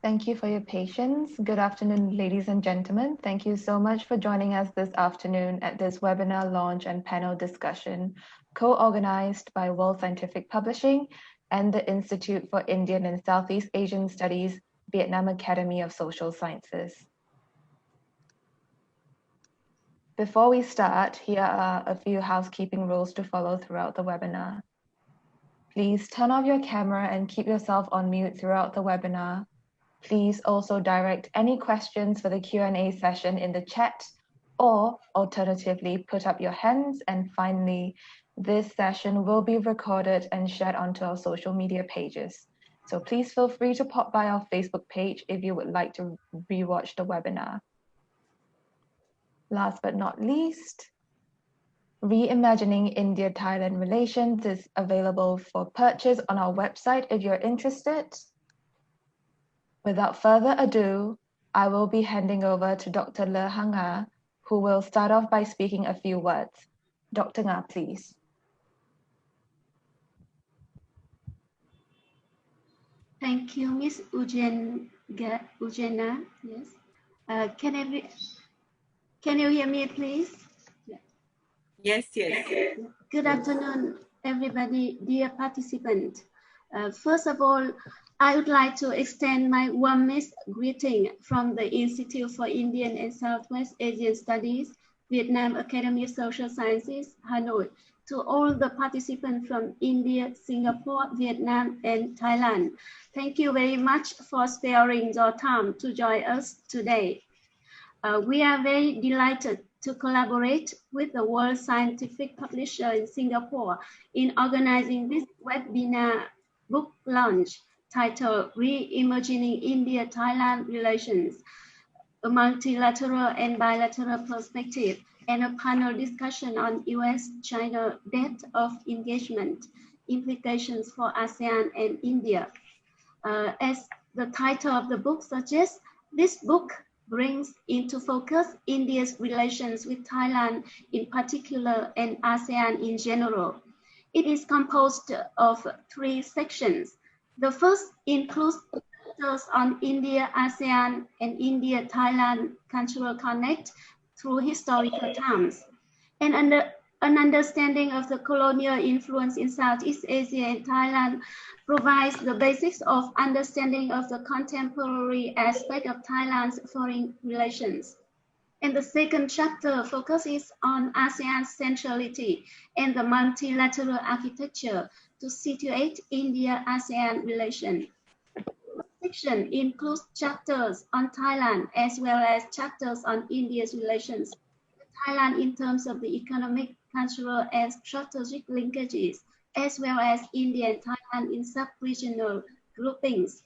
Thank you for your patience. Good afternoon, ladies and gentlemen. Thank you so much for joining us this afternoon at this webinar launch and panel discussion, co-organized by World Scientific Publishing and the Institute for Indian and Southeast Asian Studies, Vietnam Academy of Social Sciences. Before we start, here are a few housekeeping rules to follow throughout the webinar. Please turn off your camera and keep yourself on mute throughout the webinar. Please also direct any questions for the Q&A session in the chat, or alternatively, put up your hands. And finally, this session will be recorded and shared onto our social media pages. So please feel free to pop by our Facebook page if you would like to rewatch the webinar. Last but not least, Reimagining India-Thailand relations is available for purchase on our website if you're interested. Without further ado, I will be handing over to Dr. Luhanga, who will start off by speaking a few words. Dr. Nga, please. Thank you, Ms. Jenna. Yes. Can you hear me, please? Yes, yes. Good afternoon, everybody, dear participants. First of all, I would like to extend my warmest greeting from the Institute for Indian and Southwest Asian Studies, Vietnam Academy of Social Sciences, Hanoi, to all the participants from India, Singapore, Vietnam, and Thailand. Thank you very much for sparing your time to join us today. We are very delighted to collaborate with the World Scientific Publisher in Singapore in organizing this webinar book launch titled Reimagining India-Thailand Relations, a multilateral and bilateral perspective, and a panel discussion on US-China depth of engagement, implications for ASEAN and India. As the title of the book suggests, this book brings into focus India's relations with Thailand in particular and ASEAN in general. It is composed of 3 sections. The first includes chapters on India, ASEAN, and India-Thailand cultural connect through historical times, and an understanding of the colonial influence in Southeast Asia and Thailand provides the basics of understanding of the contemporary aspect of Thailand's foreign relations. And the second chapter focuses on ASEAN's centrality and the multilateral architecture to situate India-ASEAN relations. The section includes chapters on Thailand as well as chapters on India's relations with Thailand in terms of the economic, cultural, and strategic linkages, as well as India and Thailand in sub-regional groupings.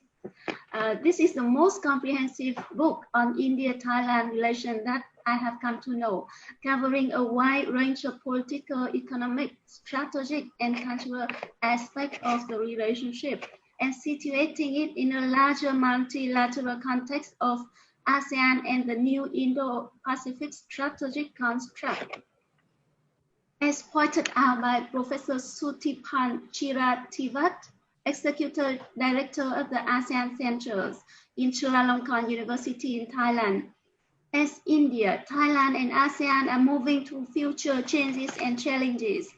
This is the most comprehensive book on India-Thailand relations that I have come to know, covering a wide range of political, economic, strategic, and cultural aspects of the relationship, and situating it in a larger multilateral context of ASEAN and the new Indo-Pacific strategic construct. As pointed out by Professor Sudeep Chirativat, Executive Director of the ASEAN Centers in Chulalongkorn University in Thailand. As India, Thailand, and ASEAN are moving through future changes and challenges,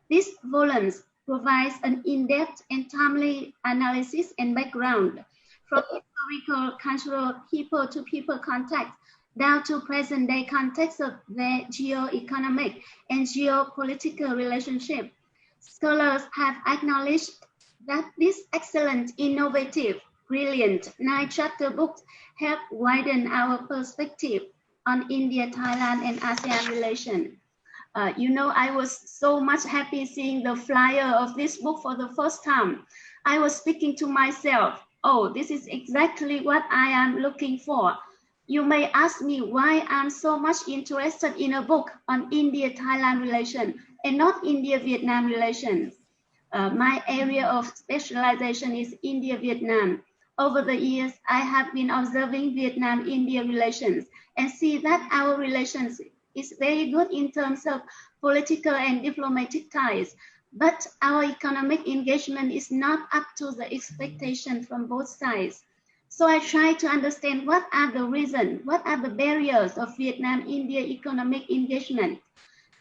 these volumes provides an in-depth and timely analysis and background from historical, cultural, people-to-people contact down to present-day context of their geo-economic and geopolitical relationship. Scholars have acknowledged that this excellent, innovative, brilliant 9-chapter book help widen our perspective on India, Thailand, and ASEAN relations. You know, I was so much happy seeing the flyer of this book for the first time. I was speaking to myself, oh, this is exactly what I am looking for. You may ask me why I'm so much interested in a book on India-Thailand relations and not India-Vietnam relations. My area of specialization is India-Vietnam. Over the years, I have been observing Vietnam-India relations and see that our relations is very good in terms of political and diplomatic ties, but our economic engagement is not up to the expectation from both sides. So I try to understand what are the reasons, what are the barriers of Vietnam-India economic engagement.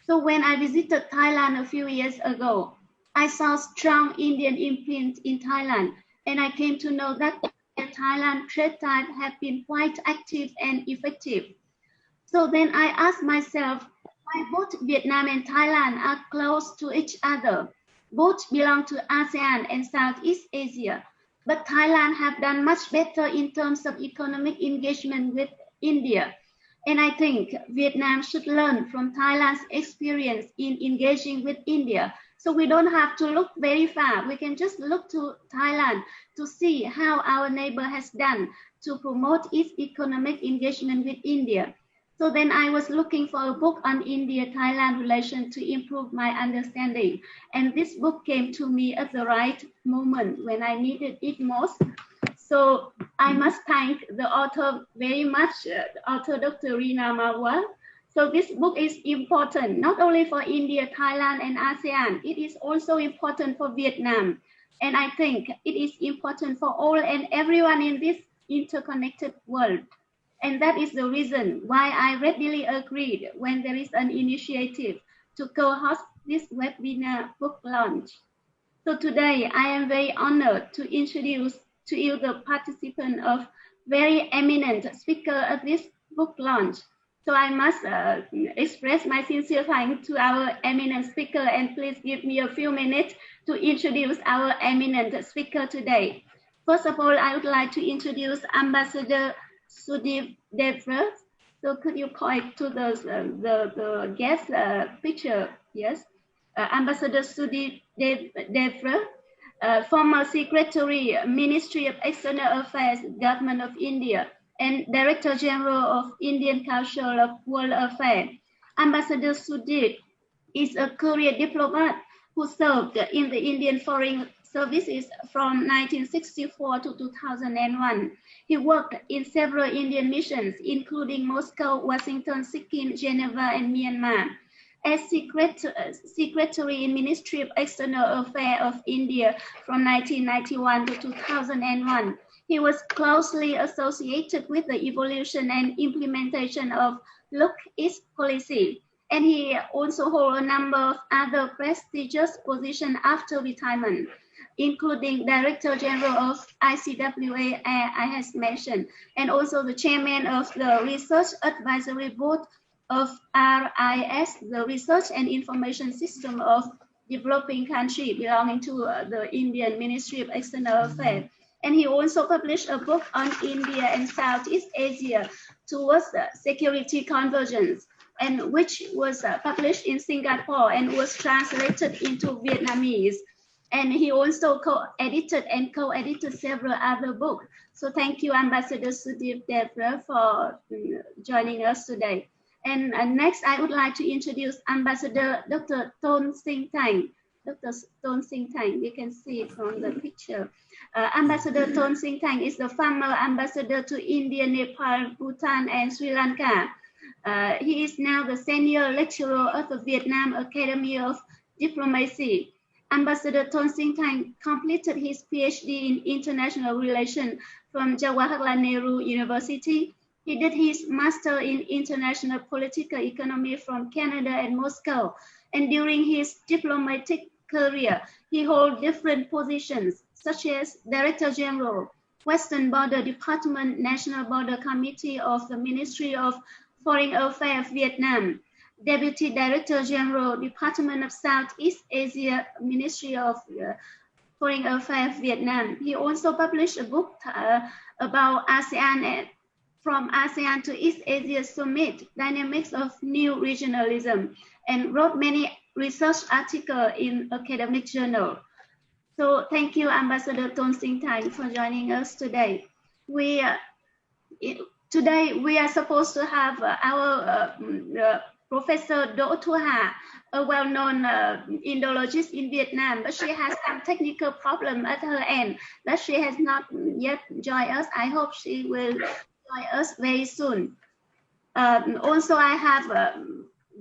So when I visited Thailand a few years ago, I saw strong Indian imprint in Thailand, and I came to know that Thailand trade ties have been quite active and effective. So then I asked myself, why both Vietnam and Thailand are close to each other. Both belong to ASEAN and Southeast Asia, but Thailand have done much better in terms of economic engagement with India. And I think Vietnam should learn from Thailand's experience in engaging with India. So we don't have to look very far. We can just look to Thailand to see how our neighbor has done to promote its economic engagement with India. So then I was looking for a book on India-Thailand relation to improve my understanding. And this book came to me at the right moment when I needed it most. So I must thank the author very much, author Dr. Rina Marwa. So this book is important, not only for India, Thailand, and ASEAN, it is also important for Vietnam. And I think it is important for all and everyone in this interconnected world. And that is the reason why I readily agreed when there is an initiative to co-host this webinar book launch. So today I am very honored to introduce to you the participant of very eminent speaker at this book launch. So I must express my sincere thanks to our eminent speaker, and please give me a few minutes to introduce our eminent speaker today. First of all, I would like to introduce Ambassador Sudeep Devra. So could you point to the guest picture? Yes, Ambassador Sudeep Devra, former Secretary, Ministry of External Affairs, Government of India, and Director General of Indian Council of World Affairs. Ambassador Sudeep is a career diplomat who served in the Indian Foreign Services from 1964 to 2001. He worked in several Indian missions, including Moscow, Washington, Sikkim, Geneva, and Myanmar. As Secretary in Ministry of External Affairs of India from 1991 to 2001, he was closely associated with the evolution and implementation of Look East policy, and he also holds a number of other prestigious positions after retirement, including Director General of ICWA, I has mentioned, and also the Chairman of the Research Advisory Board of RIS, the Research and Information System of Developing Country belonging to the Indian Ministry of External Affairs. And he also published a book on India and Southeast Asia towards security convergence, and which was published in Singapore and was translated into Vietnamese. And he also co-edited several other books. So thank you, Ambassador Sudeep Devra, for joining us today. And next, I would like to introduce Ambassador Dr. Ton Sing Tang. Dr. Ton Sing Tang, you can see it from the picture. Ambassador Ton Sing Tang is the former ambassador to India, Nepal, Bhutan, and Sri Lanka. He is now the senior lecturer of the Vietnam Academy of Diplomacy. Ambassador Ton Sing Tang completed his PhD in international relations from Jawaharlal Nehru University. He did his master in international political economy from Canada and Moscow. And during his diplomatic career, he held different positions, such as Director General, Western Border Department, National Border Committee of the Ministry of Foreign Affairs, Vietnam, Deputy Director General, Department of Southeast Asia, Ministry of Foreign Affairs, Vietnam. He also published a book about ASEAN, from ASEAN to East Asia Summit, Dynamics of New Regionalism, and wrote many research articles in academic journals. So thank you, Ambassador Ton Sing Tang, for joining us today. Today we are supposed to have our Professor Do Thu Ha, a well-known Indologist in Vietnam, but she has some technical problem at her end that she has not yet joined us. I hope she will join us very soon. Also, I have a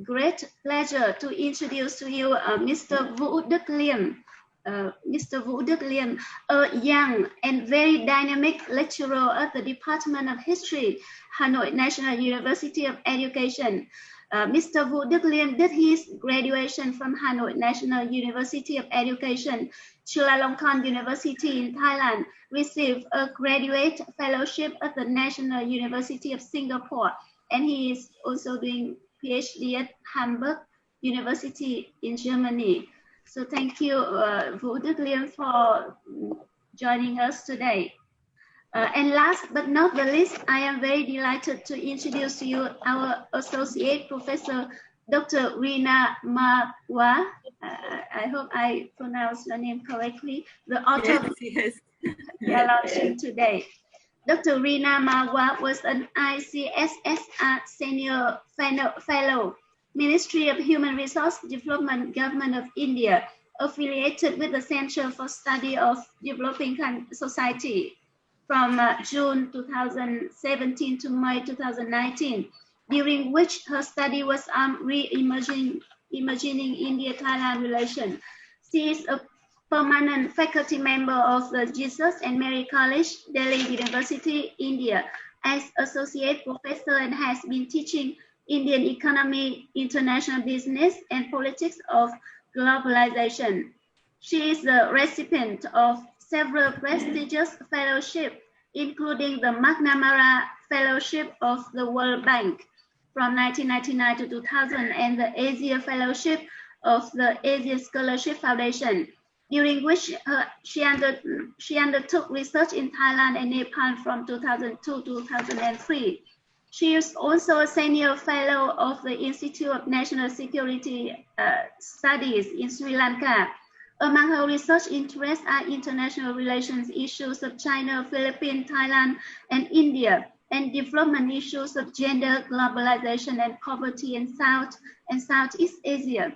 great pleasure to introduce to you Mr. Vũ Đức Liêm, Mr. Vũ Đức Liêm, a young and very dynamic lecturer at the Department of History, Hanoi National University of Education. Mr. Vũ Đức Liêm did his graduation from Hanoi National University of Education, Chulalongkorn University in Thailand, received a graduate fellowship at the National University of Singapore, and he is also doing PhD at Hamburg University in Germany. So thank you, Vũ Đức Liêm, for joining us today. And last but not the least, I am very delighted to introduce to you our Associate Professor, Dr. Rina Marwa. I hope I pronounced your name correctly. The author of the launching today. Dr. Rina Marwa was an ICSSR Senior Fellow, Ministry of Human Resource Development, Government of India, affiliated with the Center for Study of Developing Society from June 2017 to May 2019, during which her study was on reimagining India-Thailand relations. She is a permanent faculty member of the Jesus and Mary College, Delhi University, India, as associate professor, and has been teaching Indian economy, international business, and politics of globalization. She is the recipient of several prestigious fellowships, including the McNamara Fellowship of the World Bank from 1999 to 2000 and the Asia Fellowship of the Asia Scholarship Foundation, during which she undertook research in Thailand and Nepal from 2002 to 2003. She is also a senior fellow of the Institute of National Security Studies in Sri Lanka. Among her research interests are international relations issues of China, Philippines, Thailand, and India, and development issues of gender, globalization, and poverty in South and Southeast Asia.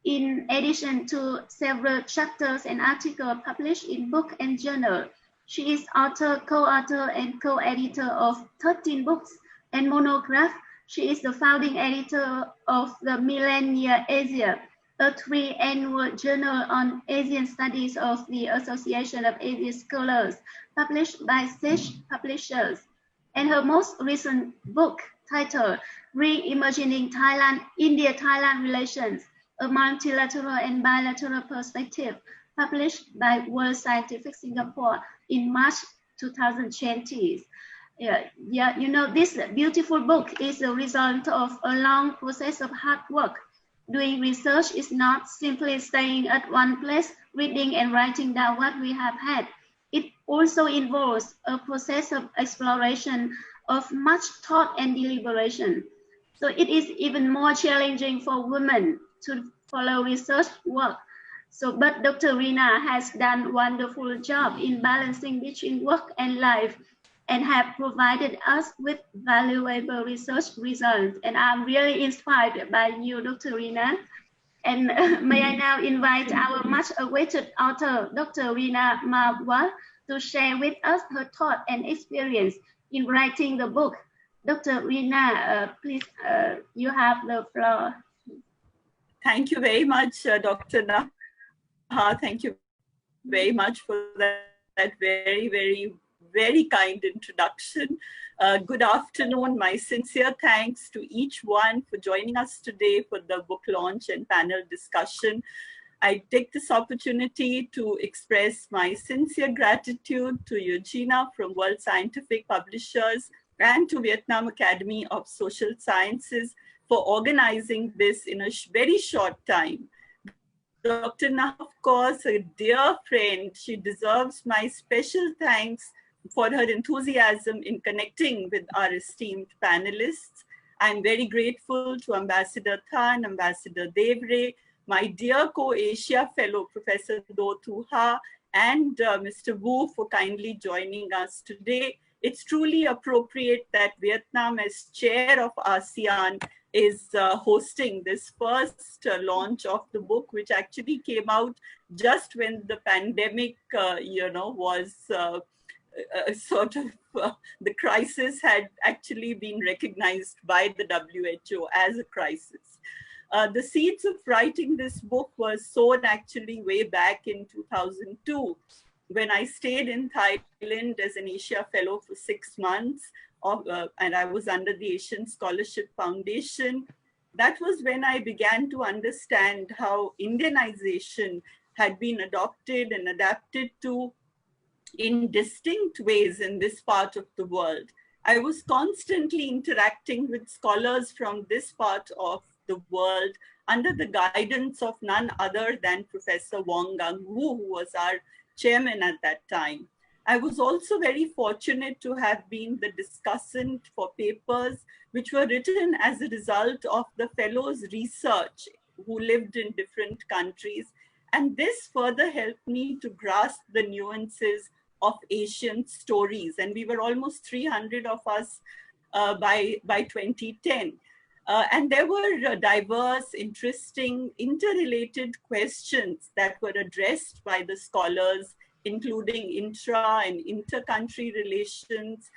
In addition to several chapters and articles published in book and journal, she is author, co-author, and co-editor of 13 books and monograph. She is the founding editor of the Millennia Asia, a 3-annual journal on Asian studies of the Association of Asian Scholars, published by Sage Publishers. And her most recent book, titled Reimagining India-Thailand Relations, a multilateral and bilateral perspective, published by World Scientific Singapore in March 2020. You know, this beautiful book is a result of a long process of hard work. Doing research is not simply staying at one place, reading and writing down what we have had. It also involves a process of exploration, of much thought and deliberation. So it is even more challenging for women to follow research work. But Dr. Rina has done a wonderful job in balancing between work and life, and have provided us with valuable research results. And I'm really inspired by you, Dr. Rina. And may I now invite our much awaited author, Dr. Rina Marwa, to share with us her thought and experience in writing the book. Dr. Rina, please, you have the floor. Thank you very much, Dr. Naha. Thank you very much for that very kind introduction. Good afternoon. My sincere thanks to each one for joining us today for the book launch and panel discussion. I take this opportunity to express my sincere gratitude to Eugenia from World Scientific Publishers and to Vietnam Academy of Social Sciences for organizing this in a very short time. Dr. Nah, of course, a dear friend, she deserves my special thanks for her enthusiasm in connecting with our esteemed panelists. I'm very grateful to Ambassador Than, Ambassador Devre, my dear co-Asia fellow, Professor Do Thu Ha, and Mr. Wu for kindly joining us today. It's truly appropriate that Vietnam, as chair of ASEAN, is hosting this first launch of the book, which actually came out just when the pandemic, was sort of, the crisis had actually been recognized by the WHO as a crisis. The seeds of writing this book were sown actually way back in 2002, when I stayed in Thailand as an Asia Fellow for 6 months, and I was under the Asian Scholarship Foundation. That was when I began to understand how Indianization had been adopted and adapted to in distinct ways in this part of the world. I was constantly interacting with scholars from this part of the world under the guidance of none other than Professor Wong Gang-woo, who was our chairman at that time. I was also very fortunate to have been the discussant for papers which were written as a result of the fellows' research who lived in different countries. And this further helped me to grasp the nuances of Asian stories. And we were almost 300 of us by 2010. And there were diverse, interesting, interrelated questions that were addressed by the scholars, including intra and inter-country relations,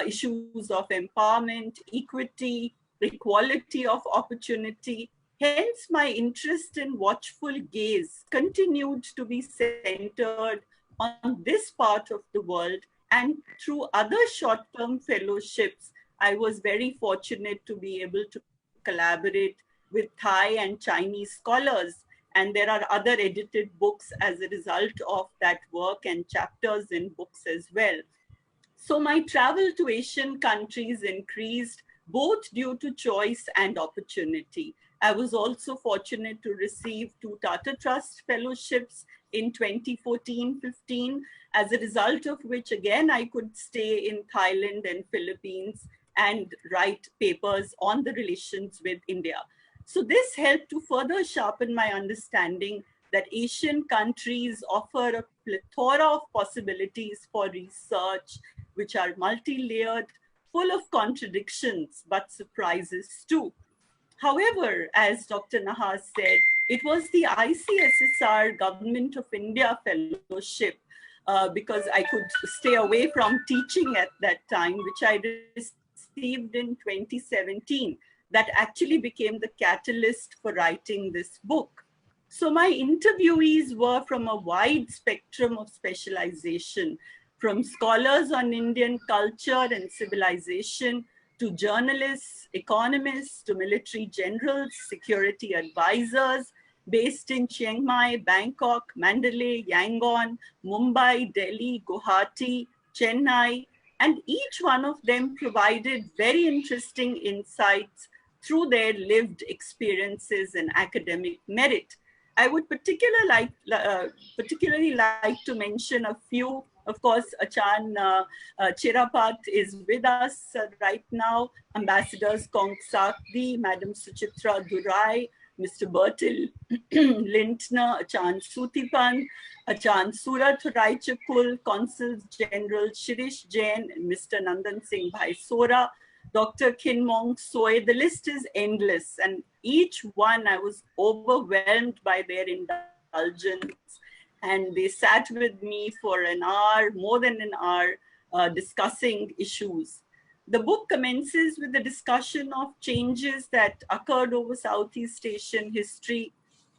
issues of empowerment, equity, equality of opportunity. Hence, my interest in watchful gaze continued to be centered on this part of the world. And through other short-term fellowships, I was very fortunate to be able to collaborate with Thai and Chinese scholars. And there are other edited books as a result of that work and chapters in books as well. So my travel to Asian countries increased both due to choice and opportunity. I was also fortunate to receive 2 Tata Trust fellowships in 2014-15, as a result of which, again, I could stay in Thailand and Philippines and write papers on the relations with India. So this helped to further sharpen my understanding that Asian countries offer a plethora of possibilities for research, which are multi-layered, full of contradictions, but surprises too. However, as Dr. Nahar said, it was the ICSSR Government of India Fellowship, because I could stay away from teaching at that time, which I received in 2017, that actually became the catalyst for writing this book. So my interviewees were from a wide spectrum of specialization, from scholars on Indian culture and civilization, to journalists, economists, to military generals, security advisors, based in Chiang Mai, Bangkok, Mandalay, Yangon, Mumbai, Delhi, Guwahati, Chennai, and each one of them provided very interesting insights through their lived experiences and academic merit. I would particularly like to mention a few. Of course, Achan Chirapat is with us right now. Ambassadors Kong Sakdi, Madam Suchitra Durai, Mr. Bertil Lintner, Achan Sutipan, Achan Surat Raichakul, Consul General Shirish Jain, and Mr. Nandan Singh Bhaisora, Dr. Kinmong Soy. The list is endless, and each one I was overwhelmed by their indulgence, and they sat with me for an hour, more than an hour, discussing issues. The book commences with a discussion of changes that occurred over Southeast Asian history,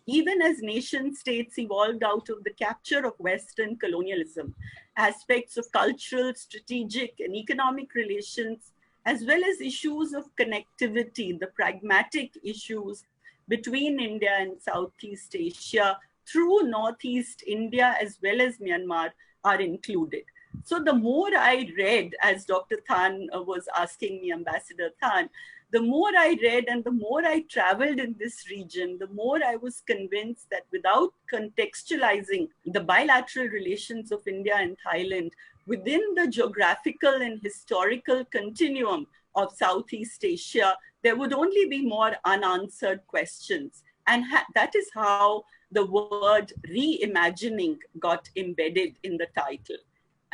even as nation states evolved out of the capture of Western colonialism, aspects of cultural, strategic, and economic relations, as well as issues of connectivity, the pragmatic issues between India and Southeast Asia through Northeast India as well as Myanmar are included. So the more I read, as Dr. Than was asking me, Ambassador Than, the more I read and the more I traveled in this region, the more I was convinced that without contextualizing the bilateral relations of India and Thailand within the geographical and historical continuum of Southeast Asia, there would only be more unanswered questions. And that is how the word reimagining got embedded in the title.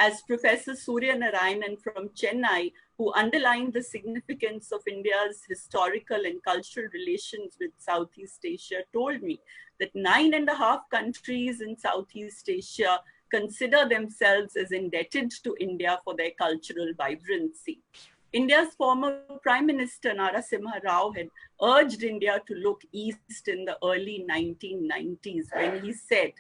As Professor Surya Narayanan from Chennai, who underlined the significance of India's historical and cultural relations with Southeast Asia, told me that 9.5 countries in Southeast Asia consider themselves as indebted to India for their cultural vibrancy. India's former Prime Minister Narasimha Rao had urged India to look east in the early 1990s when he said,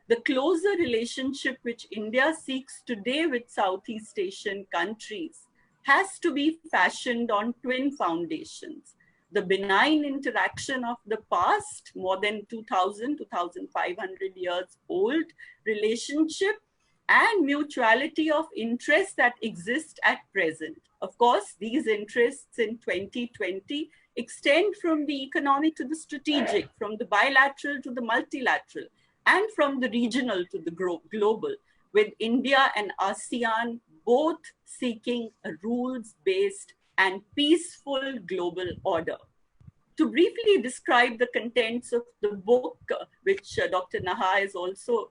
the closer relationship which India seeks today with Southeast Asian countries has to be fashioned on twin foundations. The benign interaction of the past, more than 2,500 years old relationship, and mutuality of interests that exist at present. Of course, these interests in 2020 extend from the economic to the strategic, from the bilateral to the multilateral, and from the regional to the global, with India and ASEAN both seeking a rules-based and peaceful global order. To briefly describe the contents of the book, which Dr. Naha has also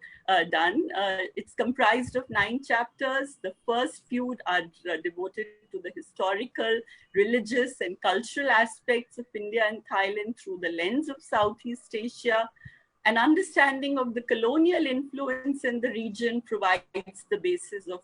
done, it's comprised of 9 chapters. The first few are devoted to the historical, religious, and cultural aspects of India and Thailand through the lens of Southeast Asia. An understanding of the colonial influence in the region provides the basis of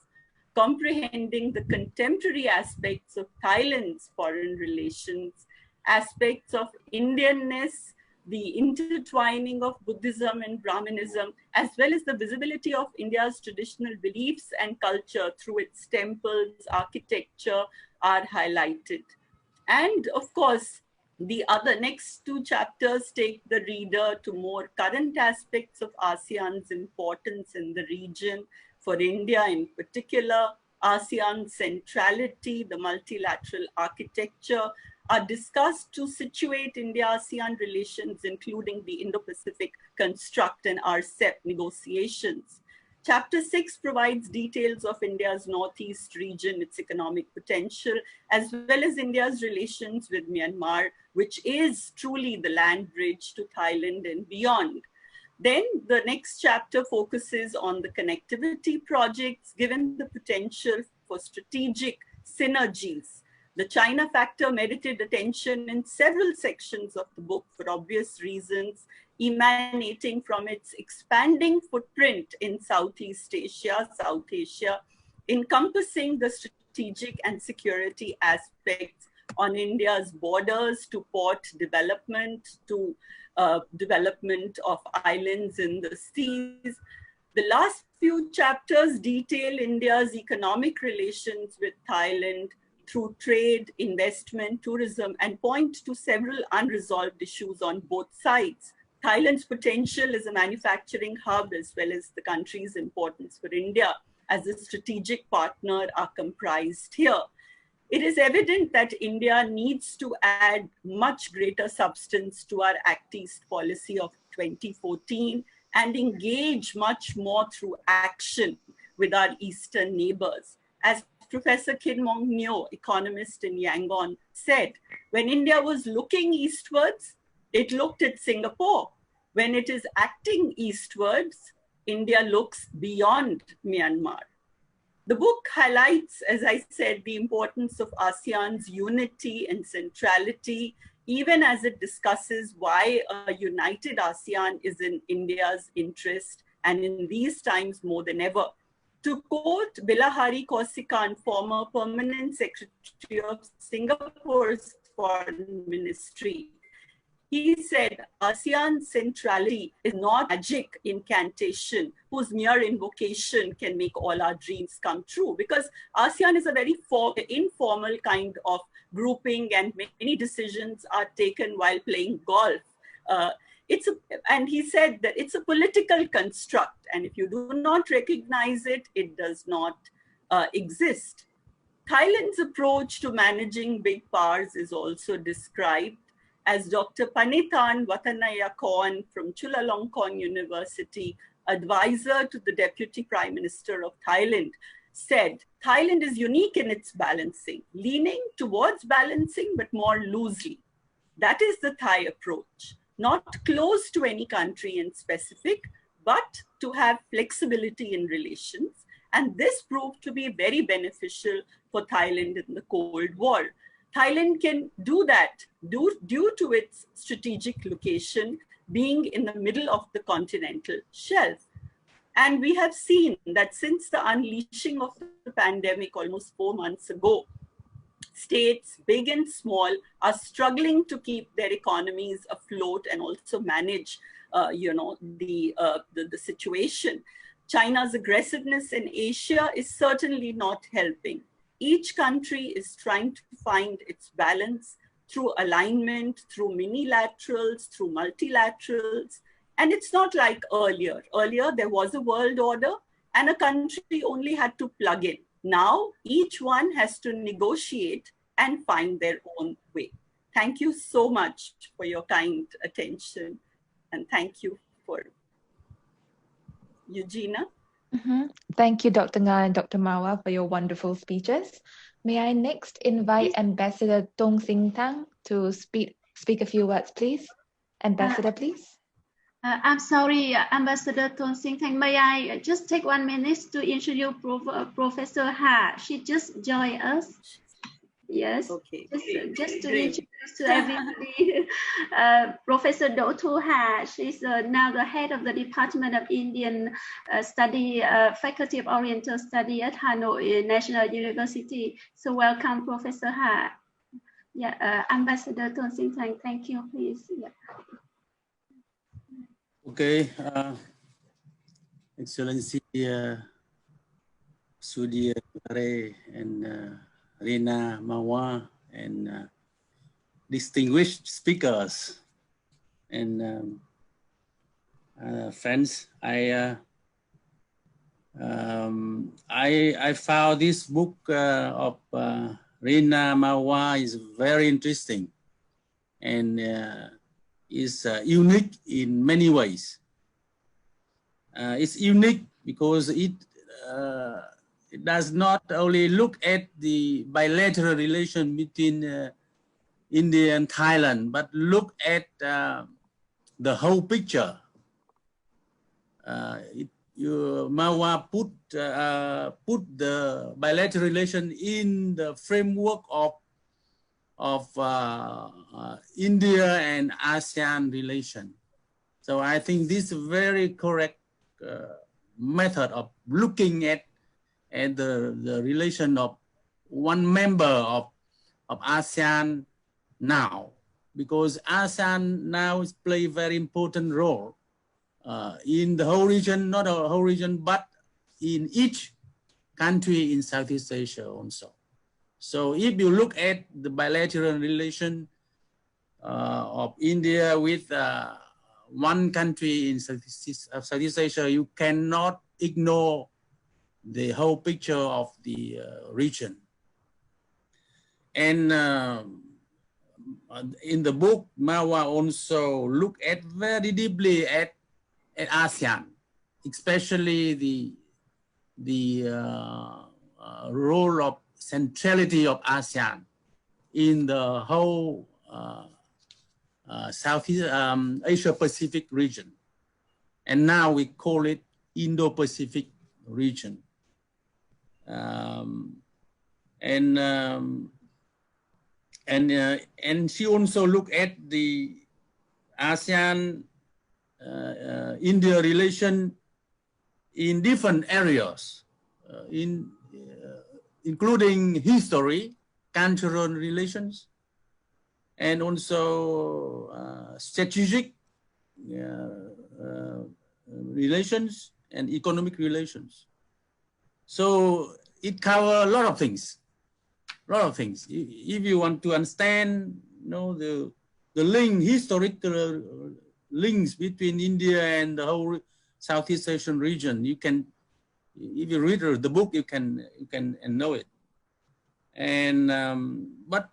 comprehending the contemporary aspects of Thailand's foreign relations, aspects of Indianness, the intertwining of Buddhism and Brahmanism, as well as the visibility of India's traditional beliefs and culture through its temples, architecture are highlighted. And of course, the other next 2 chapters take the reader to more current aspects of ASEAN's importance in the region, for India in particular, ASEAN centrality, the multilateral architecture, are discussed to situate India-ASEAN relations, including the Indo-Pacific construct and RCEP negotiations. Chapter 6 provides details of India's Northeast region, its economic potential, as well as India's relations with Myanmar, which is truly the land bridge to Thailand and beyond. Then the next chapter focuses on the connectivity projects, given the potential for strategic synergies. The China factor merited attention in several sections of the book for obvious reasons, emanating from its expanding footprint in Southeast Asia, South Asia, encompassing the strategic and security aspects on India's borders to port development, to development of islands in the seas. The last few chapters detail India's economic relations with Thailand through trade, investment, tourism, and point to several unresolved issues on both sides. Thailand's potential as a manufacturing hub, as well as the country's importance for India as a strategic partner, are comprised here. It is evident that India needs to add much greater substance to our Act East policy of 2014 and engage much more through action with our eastern neighbors. As Professor Khin Maung Neo, economist in Yangon, said, when India was looking eastwards, it looked at Singapore. When it is acting eastwards, India looks beyond Myanmar. The book highlights, as I said, the importance of ASEAN's unity and centrality, even as it discusses why a united ASEAN is in India's interest, and in these times more than ever. To quote Bilahari Kausikan, former permanent secretary of Singapore's foreign ministry, he said, ASEAN centrality is not magic incantation whose mere invocation can make all our dreams come true, because ASEAN is a very informal kind of grouping and many decisions are taken while playing golf. And he said that it's a political construct, and if you do not recognize it, it does not exist. Thailand's approach to managing big powers is also described, as Dr. Panithan Watanayakon from Chulalongkorn University, advisor to the Deputy Prime Minister of Thailand, said, Thailand is unique in its balancing, leaning towards balancing, but more loosely. That is the Thai approach. Not close to any country in specific, but to have flexibility in relations. And this proved to be very beneficial for Thailand in the Cold War. Thailand can do that due to its strategic location being in the middle of the continental shelf. And we have seen that since the unleashing of the pandemic almost 4 months ago, states, big and small, are struggling to keep their economies afloat and also manage, the situation. China's aggressiveness in Asia is certainly not helping. Each country is trying to find its balance through alignment, through minilaterals, through multilaterals. And it's not like earlier. Earlier, there was a world order and a country only had to plug in. Now, each one has to negotiate and find their own way. Thank you so much for your kind attention. And thank you for Eugenia. Thank you, Dr. Nga and Dr. Marwa, for your wonderful speeches. May I next invite Ambassador Tong Sing Tang to speak a few words, please. Ambassador, please. I'm sorry, Ambassador Tong Sing Tang. May I just take 1 minute to introduce Professor Ha? She just joined us. Yes, okay. Just to introduce to everybody, Professor Dotu Ha, she's now the head of the Department of Indian Study, Faculty of Oriental Study at Hanoi National University. So welcome, Professor Ha. Yeah, Ambassador Tong Sing Tang, thank you, please. Yeah. Okay, Excellency Sudeep and Rina Mawa and distinguished speakers and friends, I found this book of Rina Mawa is very interesting and is unique in many ways. It's unique because it does not only look at the bilateral relation between India and Thailand, but look at the whole picture. Mawa put the bilateral relation in the framework of India and ASEAN relation. So I think this is a very correct method of looking at the relation of one member of ASEAN now, because ASEAN now play a very important role in the whole region, not a whole region, but in each country in Southeast Asia also. So if you look at the bilateral relation of India with one country in Southeast Asia, you cannot ignore the whole picture of the region. And in the book, Mawa also look at very deeply at ASEAN, especially the role of centrality of ASEAN in the whole Southeast Asia-Pacific region. And now we call it Indo-Pacific region. And she also looked at the ASEAN-India relation in different areas, including history, cultural relations, and also strategic relations and economic relations. So it covers a lot of things, If you want to understand, the link, historical links between India and the whole Southeast Asian region, you can, if you read the book, you can know it. And but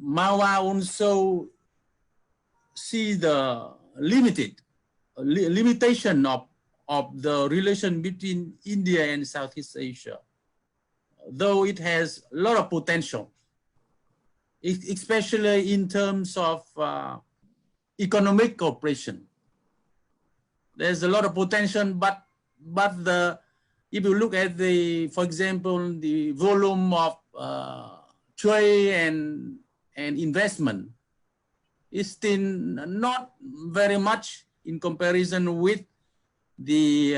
Mawa also see the limitation of the relation between India and Southeast Asia, though it has a lot of potential, especially in terms of economic cooperation. There's a lot of potential, but if you look at for example, the volume of trade and investment is still not very much in comparison with the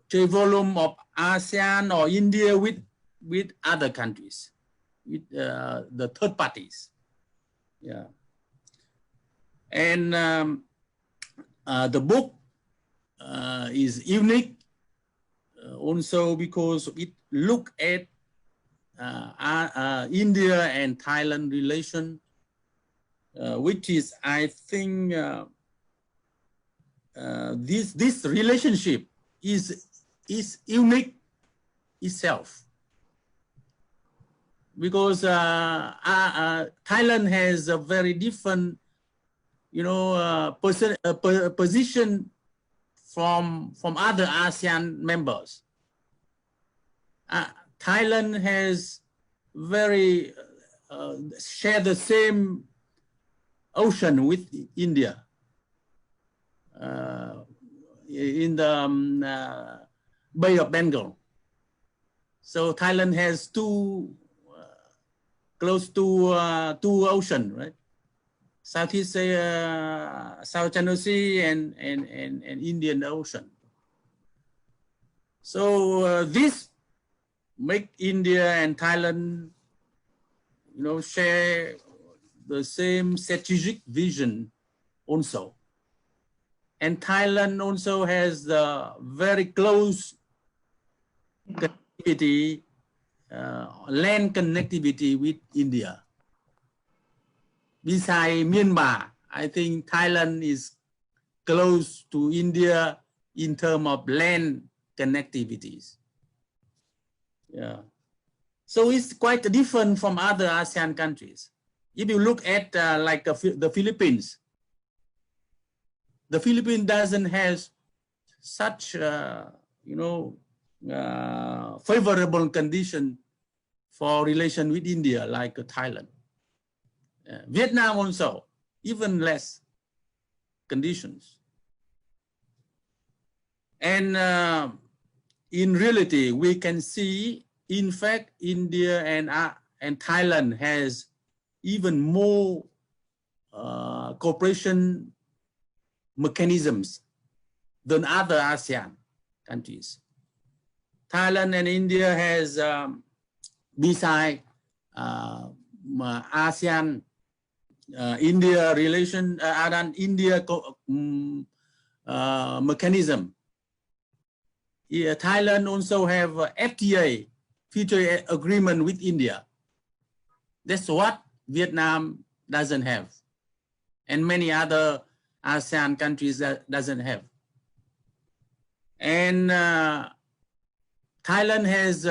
trade volume of ASEAN or India with with other countries, with the third parties. Yeah. And the book is unique also because it look at India and Thailand relation, which is, I think, this relationship is unique itself, because Thailand has a very different, position from other ASEAN members. Thailand has very share the same ocean with India in the Bay of Bengal. So Thailand has close to two oceans, right? Southeast South China Sea and Indian Ocean. So this make India and Thailand, share the same strategic vision also. And Thailand also has the very close connectivity, land connectivity with India. Besides Myanmar, I think Thailand is close to India in terms of land connectivities. Yeah. So it's quite different from other ASEAN countries. If you look at the Philippines, the Philippines doesn't have such, favorable condition for relation with India like Thailand. Vietnam also, even less conditions. And in reality, we can see, in fact, India and Thailand has even more cooperation mechanisms than other ASEAN countries. Thailand and India has, besides ASEAN India relation and India mechanism. Yeah, Thailand also have FTA, future agreement with India. That's what Vietnam doesn't have, and many other ASEAN countries that doesn't have. And Thailand has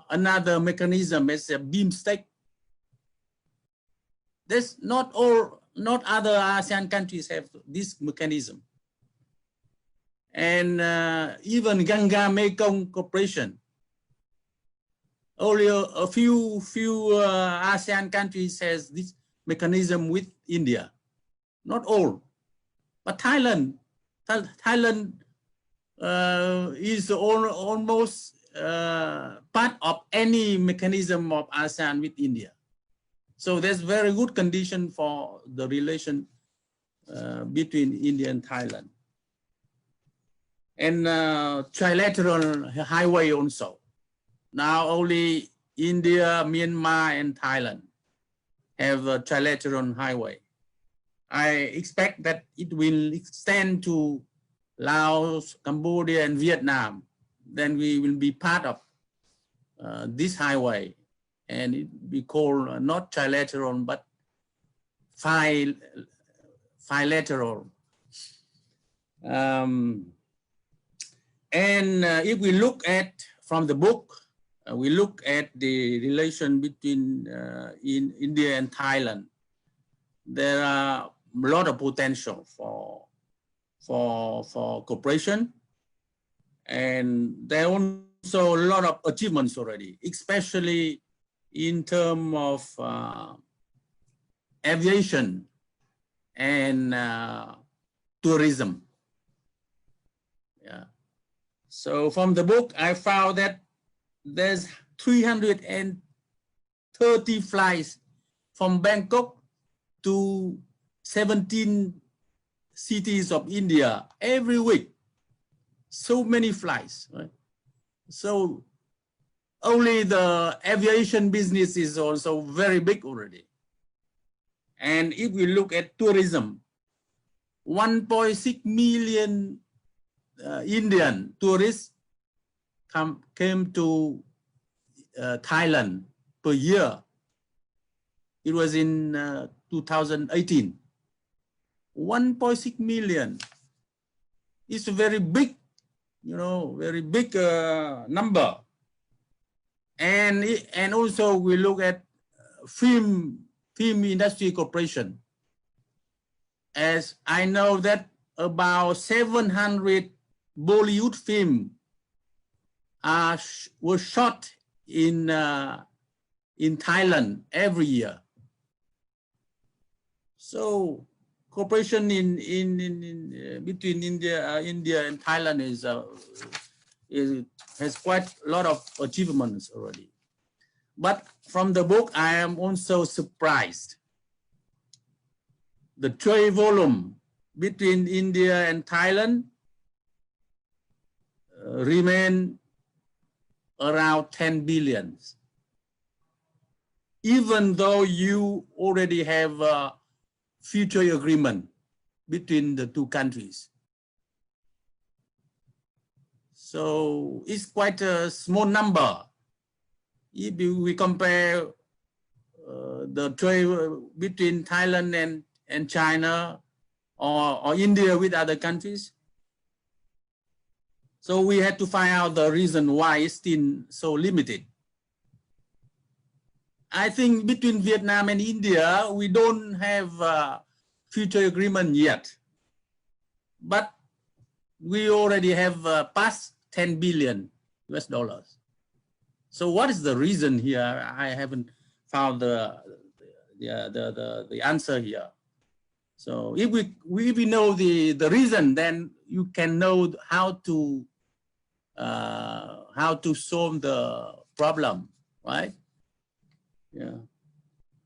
another mechanism as a BIMSTEC. There's not other ASEAN countries have this mechanism. And even Ganga Mekong Cooperation. Only a few ASEAN countries has this mechanism with India. Not all, but Thailand is almost part of any mechanism of ASEAN with India. So there's very good condition for the relation between India and Thailand. And trilateral highway also. Now only India, Myanmar, and Thailand have a trilateral highway. I expect that it will extend to Laos, Cambodia, and Vietnam. Then we will be part of this highway, and it will be called not trilateral, but bilateral. And if we look at, from the book, we look at the relation between in India and Thailand. There are a lot of potential for cooperation, and there are also a lot of achievements already, especially in terms of aviation and tourism. Yeah. So from the book, I found that there's 330 flights from Bangkok to 17 cities of India every week. So many flights, right? So only the aviation business is also very big already. And if we look at tourism, 1.6 million Indian tourists came to Thailand per year. It was in 2018. 1.6 million. It's a very big, very big number. And also we look at film industry corporation. As I know that about 700 Bollywood films were shot in Thailand every year. So cooperation between India and Thailand has quite a lot of achievements already. But from the book, I am also surprised. The trade volume between India and Thailand remain around 10 billion. Even though you already have a future agreement between the two countries. So it's quite a small number. If we compare the trade between Thailand and China or India with other countries. So we had to find out the reason why it's still so limited. I think between Vietnam and India, we don't have a future agreement yet. But we already have past 10 billion US dollars. So what is the reason here? I haven't found the answer here. So if we know the reason, then you can know how to solve the problem, right? Yeah.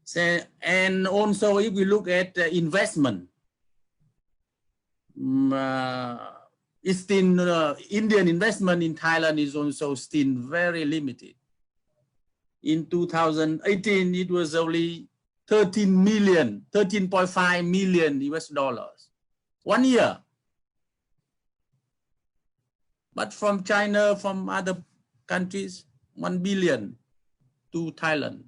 So, and also if we look at investment, it's still Indian investment in Thailand is also still very limited. In 2018, it was only 13.5 million US dollars, 1 year. But from China, from other countries, 1 billion to Thailand.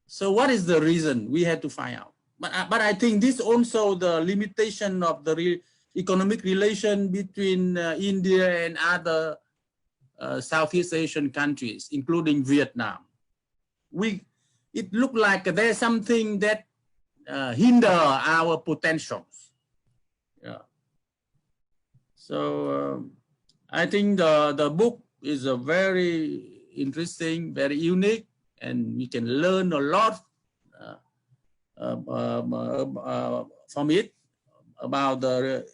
So what is the reason? We had to find out. But I think this also the limitation of the economic relation between India and other Southeast Asian countries, including Vietnam. It looked like there's something that hinder our potentials. Yeah. So I think the book is a very interesting, very unique, and we can learn a lot from it about the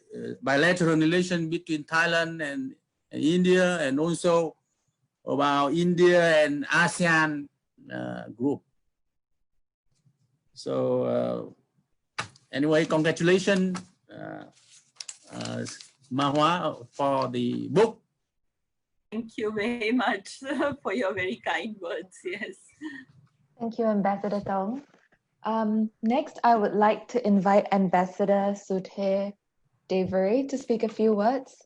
bilateral relation between Thailand and India, and also about India and ASEAN group. So anyway, congratulations, Mahua, for the book. Thank you very much for your very kind words. Yes. Thank you, Ambassador Tong. Next, I would like to invite Ambassador Sudeep to speak a few words.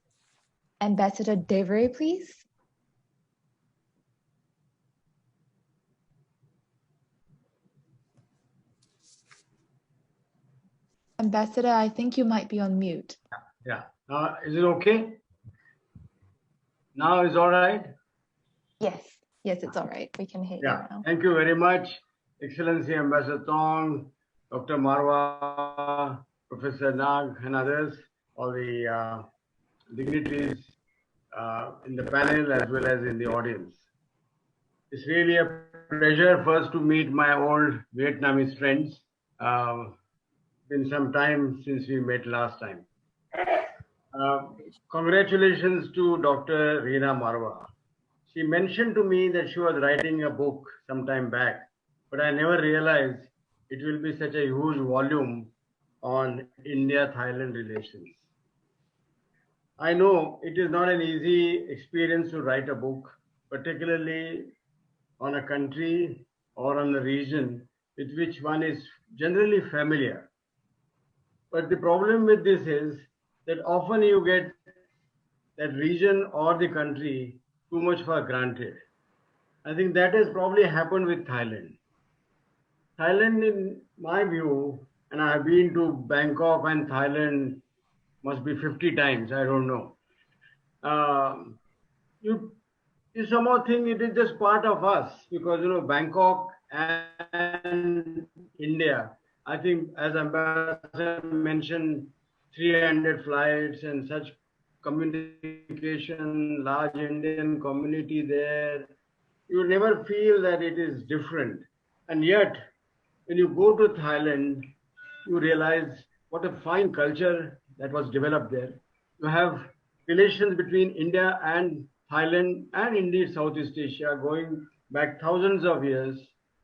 Ambassador Devery, please. Ambassador, I think you might be on mute. Yeah. Is it okay? Now is all right? Yes. Yes, it's all right. We can hear you now. Thank you very much, Excellency Ambassador Tong, Dr. Marwa, Professor Nag, and others, all the dignitaries in the panel as well as in the audience. It's really a pleasure first to meet my old Vietnamese friends. Been some time since we met last time. Congratulations to Dr. Reena Marwa. She mentioned to me that she was writing a book some time back, but I never realized it will be such a huge volume on India-Thailand relations. I know it is not an easy experience to write a book, particularly on a country or on a region with which one is generally familiar. But the problem with this is that often you get that region or the country too much for granted. I think that has probably happened with Thailand. Thailand, in my view, and I have been to Bangkok and Thailand must be 50 times, I don't know. You somehow think it is just part of us because, you know, Bangkok and India, I think as Ambassador mentioned, 300 flights and such communication, large Indian community there, you never feel that it is different. And yet, when you go to Thailand, you realize what a fine culture that was developed there. You have relations between India and Thailand and indeed Southeast Asia going back thousands of years.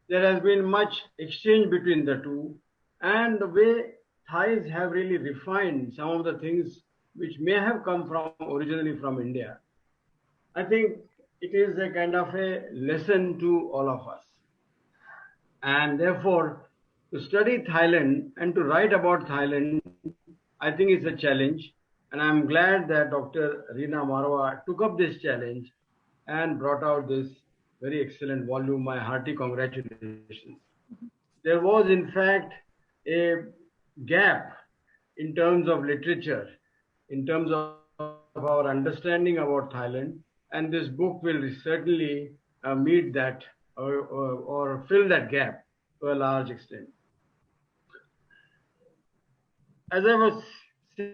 There has been much exchange between the two, and the way Thais have really refined some of the things which may have come from originally from India. I think it is a kind of a lesson to all of us. And therefore, to study Thailand and to write about Thailand, I think it's a challenge. And I'm glad that Dr. Reena Marwa took up this challenge and brought out this very excellent volume. My hearty congratulations. There was, in fact, a gap in terms of literature, in terms of our understanding about Thailand, and this book will certainly meet that or fill that gap to a large extent. As I was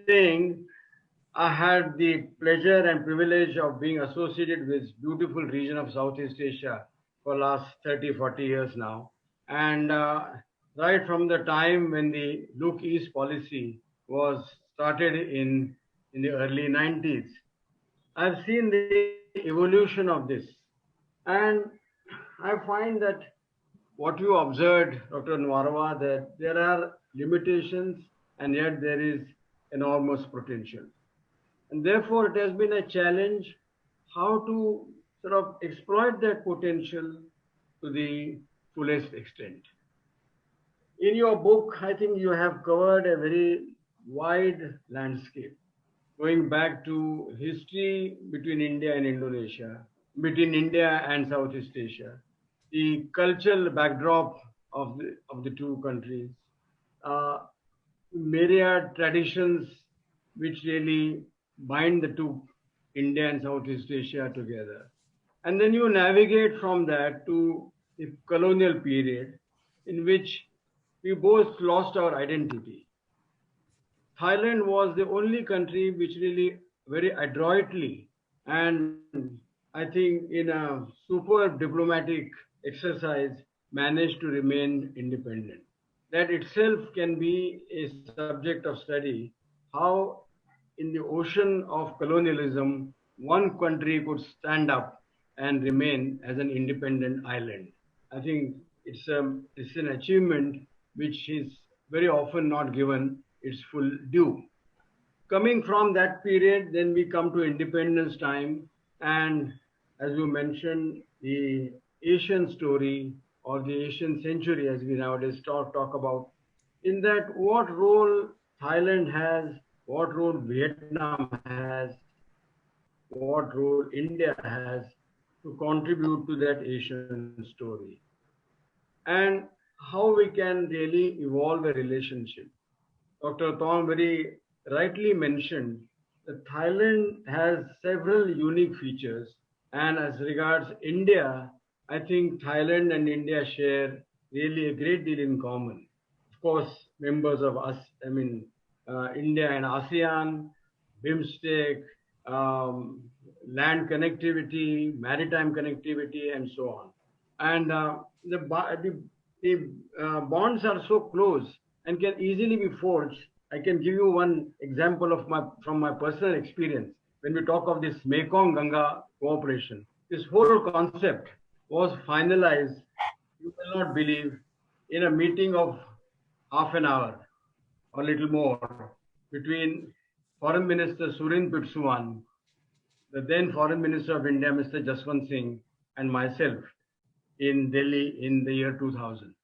saying, I had the pleasure and privilege of being associated with this beautiful region of Southeast Asia for last 30, 40 years now. And right from the time when the Look East policy was started in the early 90s, I've seen the evolution of this. And I find that what you observed, Dr. Marwa, that there are limitations and yet there is enormous potential. And therefore, it has been a challenge how to sort of exploit that potential to the fullest extent. In your book, I think you have covered a very wide landscape, going back to history between India and Indonesia, between India and Southeast Asia, the cultural backdrop of the two countries, myriad traditions which really bind the two, India and Southeast Asia, together. And then you navigate from that to the colonial period in which we both lost our identity. Thailand was the only country which really very adroitly and I think in a superb diplomatic exercise managed to remain independent. That itself can be a subject of study, how in the ocean of colonialism, one country could stand up and remain as an independent island. I think it's an achievement which is very often not given its full due. Coming from that period, then we come to independence time, and as you mentioned, the Asian story or the Asian century, as we nowadays talk about, in that what role Thailand has, what role Vietnam has, what role India has to contribute to that Asian story, and how we can really evolve a relationship. Dr. Tong very rightly mentioned that Thailand has several unique features, and as regards India, I think Thailand and India share really a great deal in common. Of course, members of us, India and ASEAN, BIMSTEC, land connectivity, maritime connectivity, and so on. And the bonds are so close and can easily be forged. I can give you one example of from my personal experience. When we talk of this Mekong-Ganga cooperation, this whole concept was finalized, you will not believe, in a meeting of half an hour or little more between Foreign Minister Surin Pitsuwan, the then Foreign Minister of India, Mr. Jaswant Singh, and myself in Delhi in the year 2000.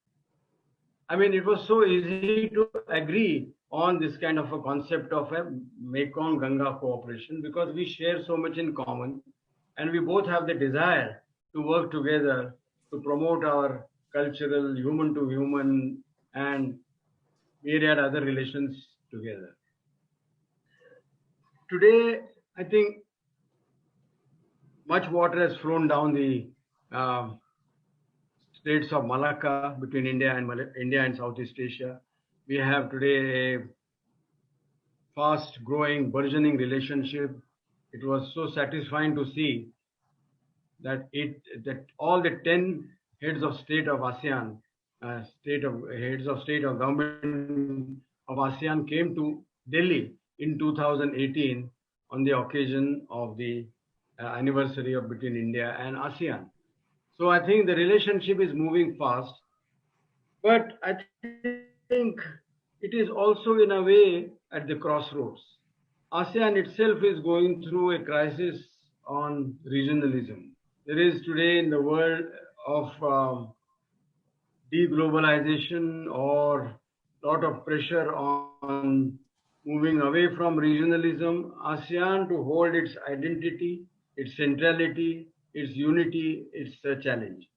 I mean, it was so easy to agree on this kind of a concept of a Mekong-Ganga cooperation because we share so much in common and we both have the desire to work together to promote our cultural, human to human and myriad other relations together. Today, I think much water has flown down the Straits of Malacca between India and Southeast Asia. We have today a fast growing, burgeoning relationship. It was so satisfying to see that all the 10 heads of state of ASEAN, heads of state or government of ASEAN came to Delhi in 2018 on the occasion of the anniversary of between India and ASEAN. So I think the relationship is moving fast, but I think it is also in a way at the crossroads. ASEAN itself is going through a crisis on regionalism. There is today in the world of deglobalization or lot of pressure on moving away from regionalism, ASEAN to hold its identity, its centrality, its unity, it's a challenge.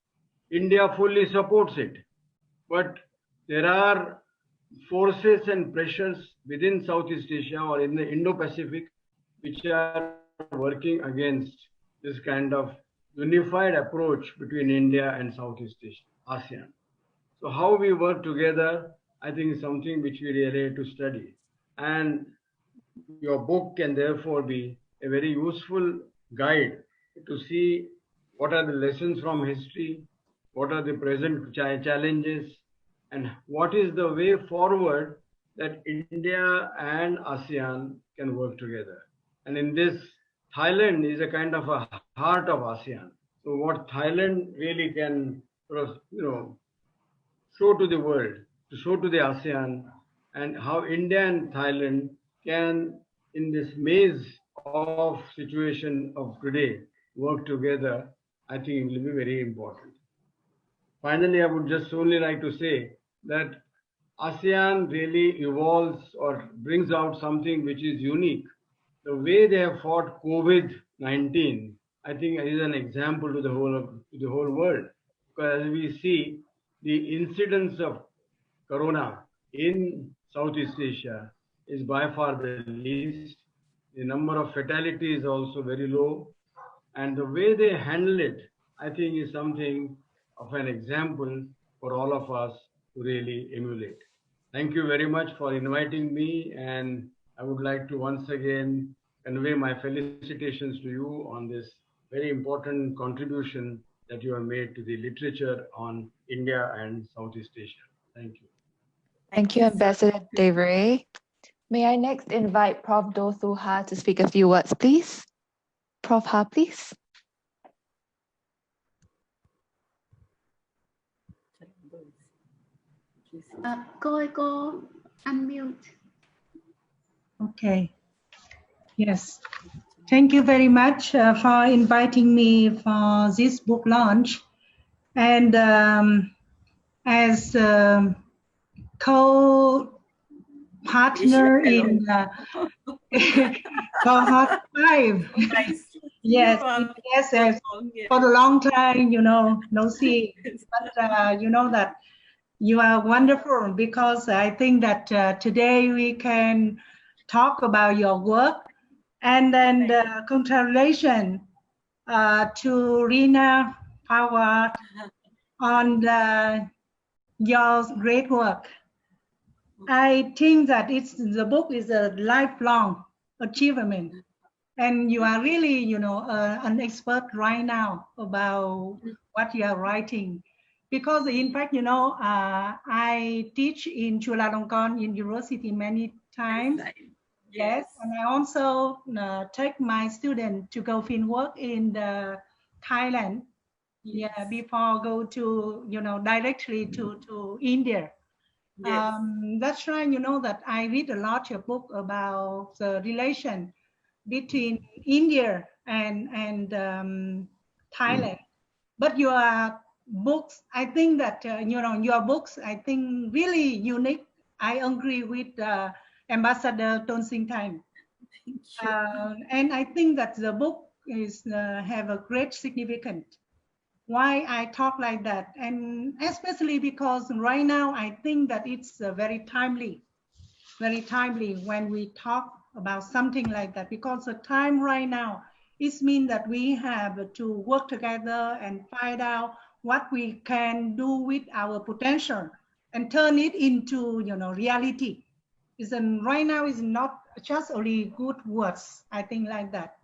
India fully supports it, but there are forces and pressures within Southeast Asia or in the Indo-Pacific which are working against this kind of unified approach between India and Southeast Asia, ASEAN. So how we work together, I think is something which we really have to study. And your book can therefore be a very useful guide to see what are the lessons from history, what are the present challenges, and what is the way forward that India and ASEAN can work together. And in this, Thailand is a kind of a heart of ASEAN. So what Thailand really can sort of, show to the world, to show to the ASEAN, and how India and Thailand can, in this maze of situation of today, work together, I think it will be very important. Finally, I would just only like to say that ASEAN really evolves or brings out something which is unique. The way they have fought COVID-19, I think is an example to the whole world. Because as we see, the incidence of corona in Southeast Asia is by far the least. The number of fatalities is also very low. And the way they handle it, I think is something of an example for all of us to really emulate. Thank you very much for inviting me. And I would like to once again convey my felicitations to you on this very important contribution that you have made to the literature on India and Southeast Asia. Thank you. Thank you, Ambassador Devray. May I next invite Prof. Dosu Ha to speak a few words, please? Prof. Ha, please. Go unmute. Okay. Yes. Thank you very much for inviting me for this book launch. And as co-partner in cohort 5. Yes, for a long time, no see. But you know that you are wonderful because I think that today we can talk about your work. And then the congratulations to Rina Power on your great work. I think that the book is a lifelong achievement. And you are really, an expert right now about what you are writing. Because in fact, I teach in Chulalongkorn University many times. Yes, and I also take my students to go field work in Thailand. Yes. Yeah, before go to directly to India. Yes. That's right. That I read a lot of book about the relation between India and Thailand. But your books, I think that, your books, I think really unique. I agree with Ambassador Ton Sinh Thanh. And I think that the book is have a great significance. Why I talk like that, and especially because right now I think that it's very timely when we talk about something like that, because the time right now, it means that we have to work together and find out what we can do with our potential and turn it into, reality. Right now is not just only good words, I think like that.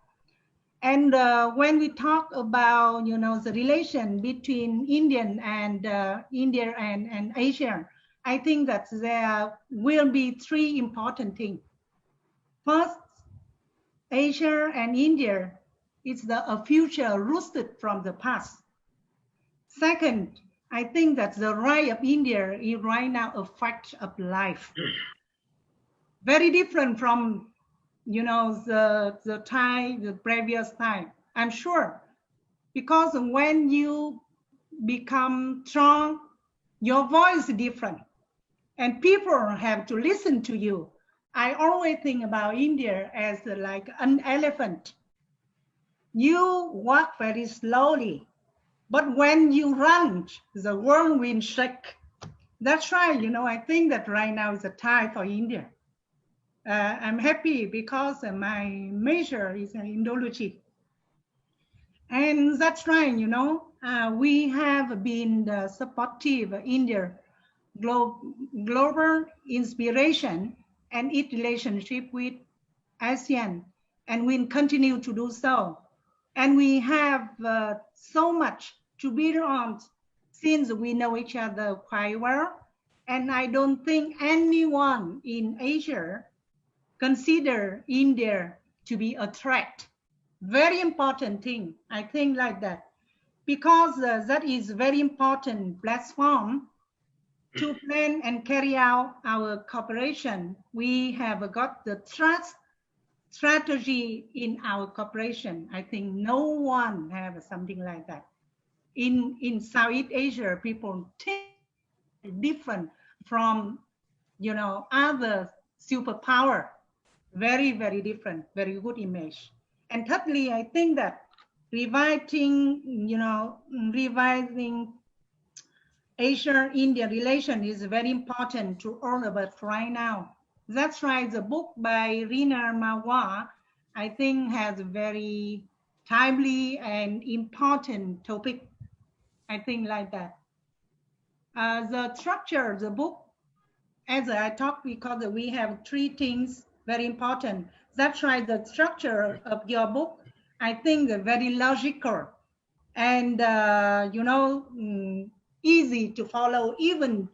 And when we talk about, the relation between India and Asia, I think that there will be three important things. First, Asia and India is a future rooted from the past. Second, I think that the right of India is right now a fact of life. Very different from, the previous time, I'm sure. Because when you become strong, your voice is different. And people have to listen to you. I always think about India as like an elephant. You walk very slowly, but when you run, the world will shake. That's right, I think that right now is a time for India. I'm happy because my major is in Indology. And that's right, we have been supportive India global inspiration and its relationship with ASEAN, and we'll continue to do so. And we have so much to build on since we know each other quite well. And I don't think anyone in Asia consider India to be a threat. Very important thing, I think like that, because that is very important platform to plan and carry out our cooperation. We have got the trust strategy in our cooperation. I think no one have something like that. In Southeast Asia, people think different from, other superpower. Very, very different, very good image. And thirdly, I think that revising Asia-India relation is very important to all of us right now. That's right, the book by Rina Marwa, I think has a very timely and important topic. I think like that. The structure of the book, as I talked, because we have three things very important. That's right, the structure of your book, I think very logical and, easy to follow even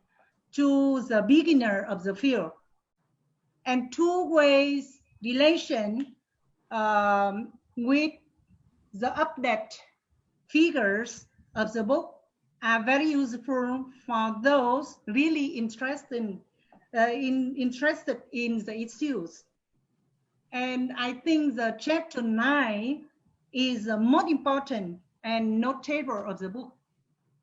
to the beginner of the field. And two ways relation with the update figures of the book are very useful for those really interested in the issues. And I think the chapter 9 is the most important and notable of the book,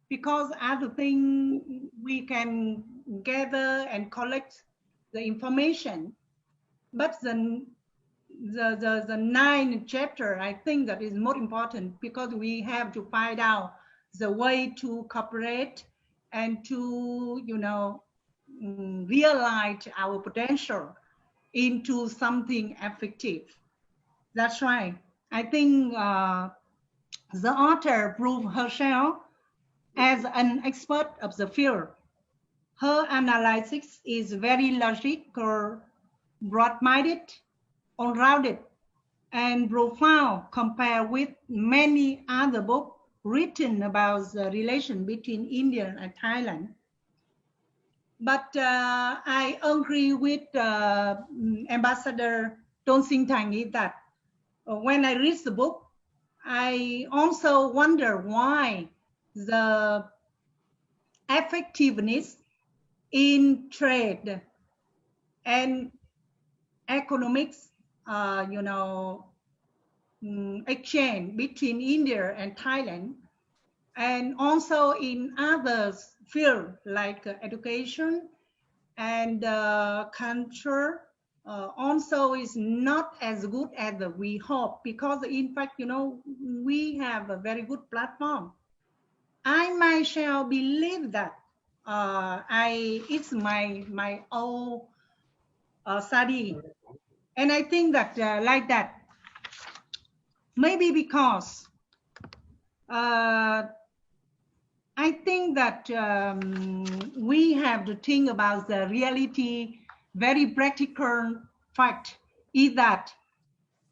because other things we can gather and collect the information, but the 9th chapter, I think that is more important, because we have to find out the way to cooperate and to, realize our potential into something effective. That's right. I think the author proved herself as an expert of the field. Her analysis is very logical, broad-minded, unrounded, and profound compared with many other books written about the relation between India and Thailand. But I agree with Ambassador Ton Sinh Thanh that when I read the book, I also wonder why the effectiveness in trade and economics, exchange between India and Thailand And also in other fields like education and culture, also is not as good as we hope, because in fact, you know, we have a very good platform. I myself believe that it's my own study, and I think that like that, maybe because I think that we have to think about the reality. Very practical fact is that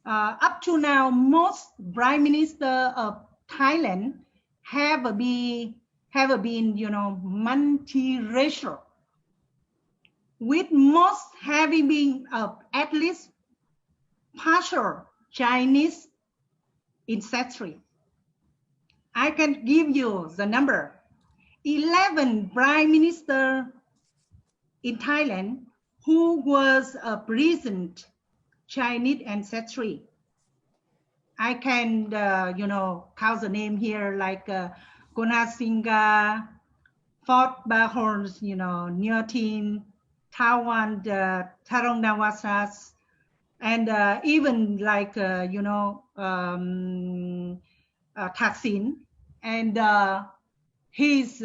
up to now, most prime minister of Thailand have been, you know, multiracial, with most having been at least partial Chinese ancestry. I can give you the number. 11 prime minister in Thailand who was a present Chinese ancestry. I can, you know, count the name here, like Gunasinga, Fort Bahorns, you know, Nyotin, Tawan, Tarongdawasas, and even like, you know, Thaksin, and his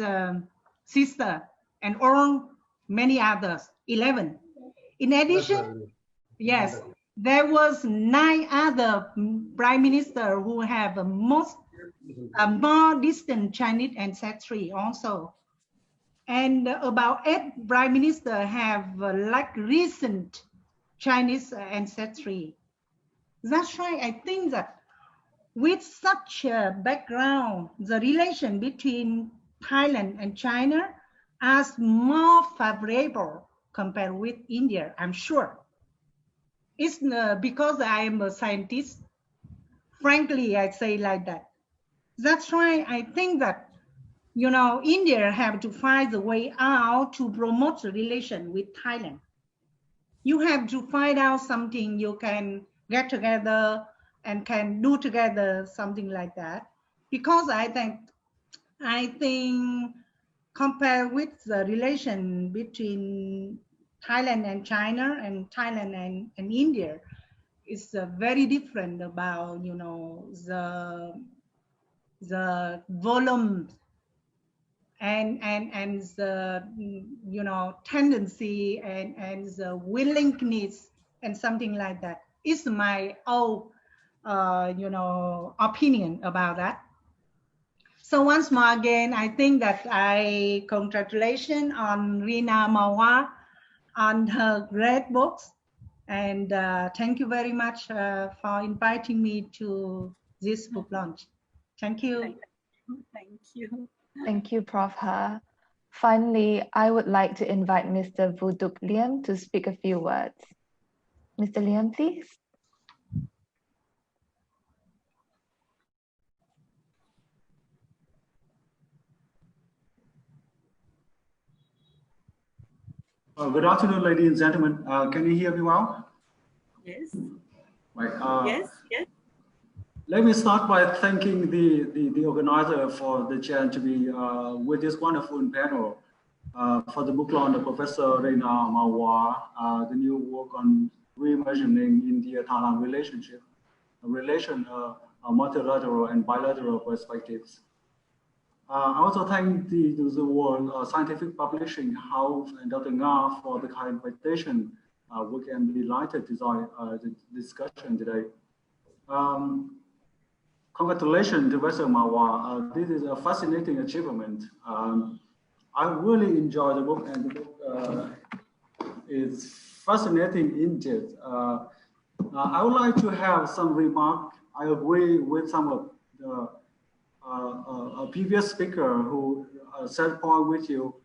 sister, and all many others, 11. In addition, yes, there was 9 other prime minister who have more distant Chinese ancestry also. And about 8 prime minister have like recent Chinese ancestry. That's why I think that with such a background, the relation between Thailand and China is more favorable compared with India, I'm sure. It's because I am a scientist. Frankly, I say like that. That's why I think that, you know, India have to find the way out to promote the relation with Thailand. You have to find out something you can get together and can do together, something like that. Because I think compared with the relation between Thailand and China and Thailand and India, it's very different about, you know, the volume and the, you know, tendency and the willingness and something like that. It's my own you know, opinion about that. So once more again, I think that I congratulations on Rina Mawar on her great books, and thank you very much for inviting me to this book launch. Thank you. Thank you. Thank you, Prof. Ha. Finally, I would like to invite Mr. Vuduk Liam to speak a few words. Mr. Liam, please. Good afternoon, ladies and gentlemen. Can you hear me well? Yes. Right. Yes. Yes. Let me start by thanking the organizer for the chance to be with this wonderful panel for the book launch of Professor Rina Mawar, the new work on reimagining India-Thailand relationship, multilateral and bilateral perspectives. I also thank the World Scientific Publishing House and Dr. Nga for the kind invitation. We can be delighted to join the discussion today. Congratulations to Professor Mawar. This is a fascinating achievement. I really enjoy the book, and the book is fascinating indeed. I would like to have some remark. I agree with some of the a previous speaker who said point with you.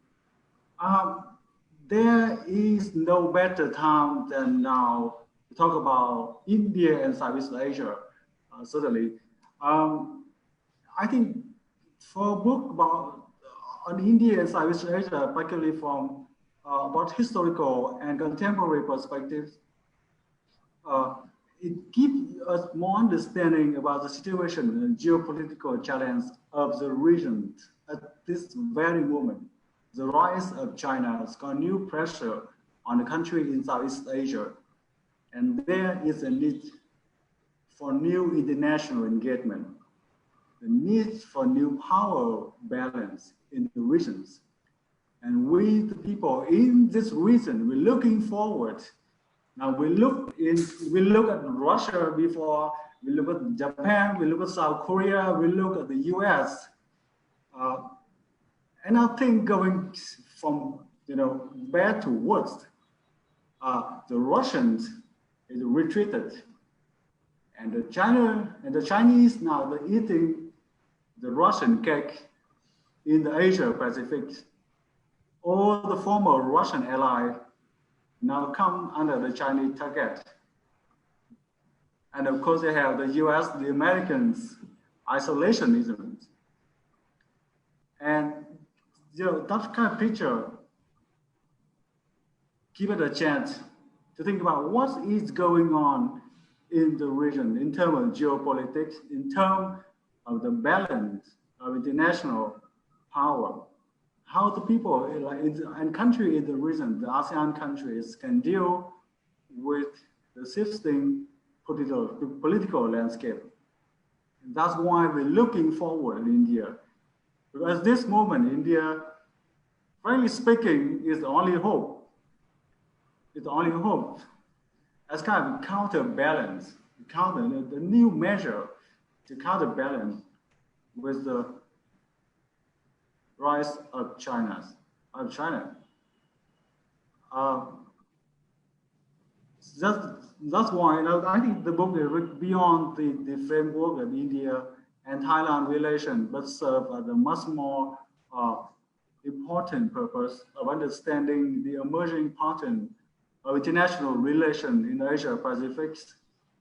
There is no better time than now to talk about India and Southeast Asia, certainly. I think for a book about on India and Southeast Asia, particularly from about historical and contemporary perspectives, it gives us more understanding about the situation and geopolitical challenge of the region at this very moment. The rise of China has got new pressure on the country in Southeast Asia, and there is a need for new international engagement, the need for new power balance in the regions. And we, the people in this region, we're looking forward. Now we look at Russia before, we look at Japan, we look at South Korea, we look at the US. And I think going from bad to worst, the Russians is retreated, and the Chinese now they're eating the Russian cake in the Asia Pacific. All the former Russian allies now come under the Chinese target. And of course they have the US, the Americans, isolationism. And that kind of picture give it a chance to think about what is going on in the region in terms of geopolitics, in terms of the balance of international power, how the people and country in the region, the ASEAN countries, can deal with the shifting political landscape. And that's why we're looking forward in India. Because at this moment, India, frankly speaking, is the only hope. It's the only hope as kind of counterbalance, the new measure to counterbalance with the rise of China. That's why I think the book is beyond the framework of India and Thailand relation, but serve as a much more important purpose of understanding the emerging pattern of international relation in Asia Pacific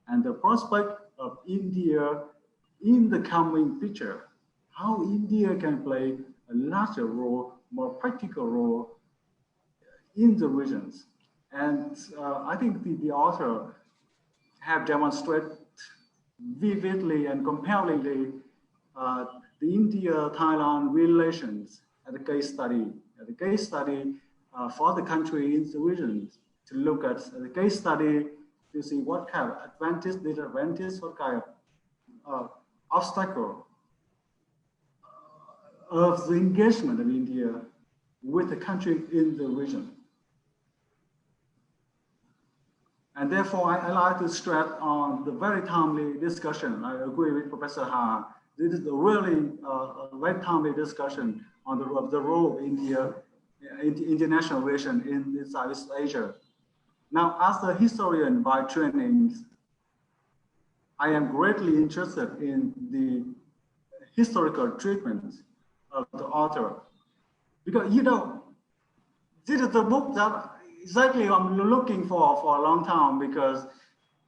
and the prospect of India in the coming picture, how India can play a larger role, more practical role in the regions. And I think the author have demonstrated vividly and compellingly the India-Thailand relations as a case study, for the country in the region, to look at the case study to see what kind of advantage, disadvantage, what kind of obstacle of the engagement of India with the country in the region. And therefore, I like to stress on the very timely discussion. I agree with Professor Ha. This is a really very timely discussion on the role of India in international relations in Southeast Asia. Now, as a historian by training, I am greatly interested in the historical treatment of the author. Because, this is the book that exactly I'm looking for a long time, because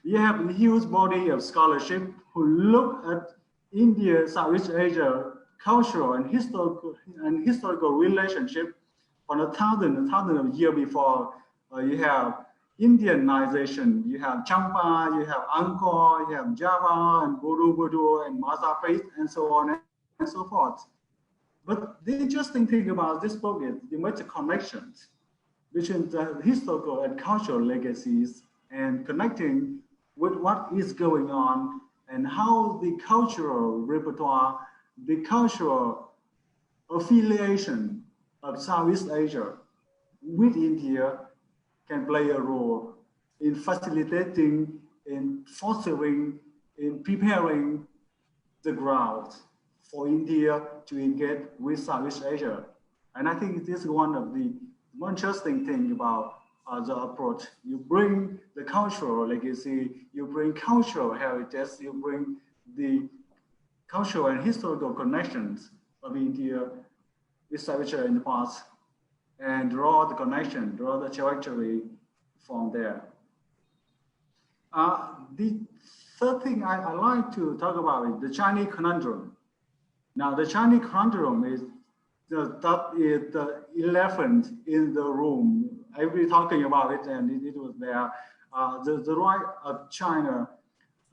you have a huge body of scholarship who look at India, Southeast Asia, cultural and historical relationship from a thousand of years before. You have Indianization, you have Champa, you have Angkor, you have Java and Borobudur and Mazapait and so on and so forth. But the interesting thing about this book is the much connections between the historical and cultural legacies and connecting with what is going on and how the cultural repertoire, the cultural affiliation of Southeast Asia with India can play a role in facilitating, in fostering, in preparing the ground for India to engage with Southeast Asia. And I think this is one of the more interesting thing about the approach. You bring the cultural legacy, you bring cultural heritage, you bring the cultural and historical connections of India with South Asia in the past, and draw the connection, draw the trajectory from there. The third thing I like to talk about is the Chinese Conundrum. Now, the Chinese Conundrum is the elephant in the room. Everybody talking about it, and it was there. The right of China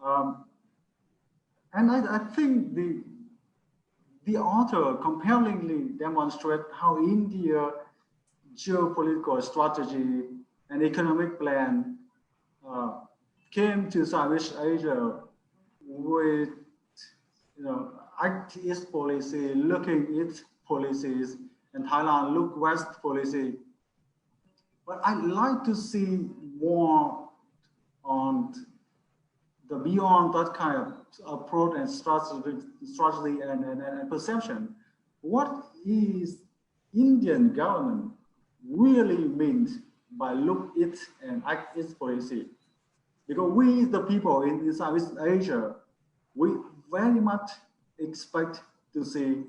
And I think the author compellingly demonstrates how India geopolitical strategy and economic plan came to Southeast Asia with, act east policy, looking east policies, and Thailand look west policy. But I'd like to see more on the beyond that kind of approach and strategy and perception. What is Indian government really means by look it and act its policy? Because we, the people in Southeast Asia, we very much expect to see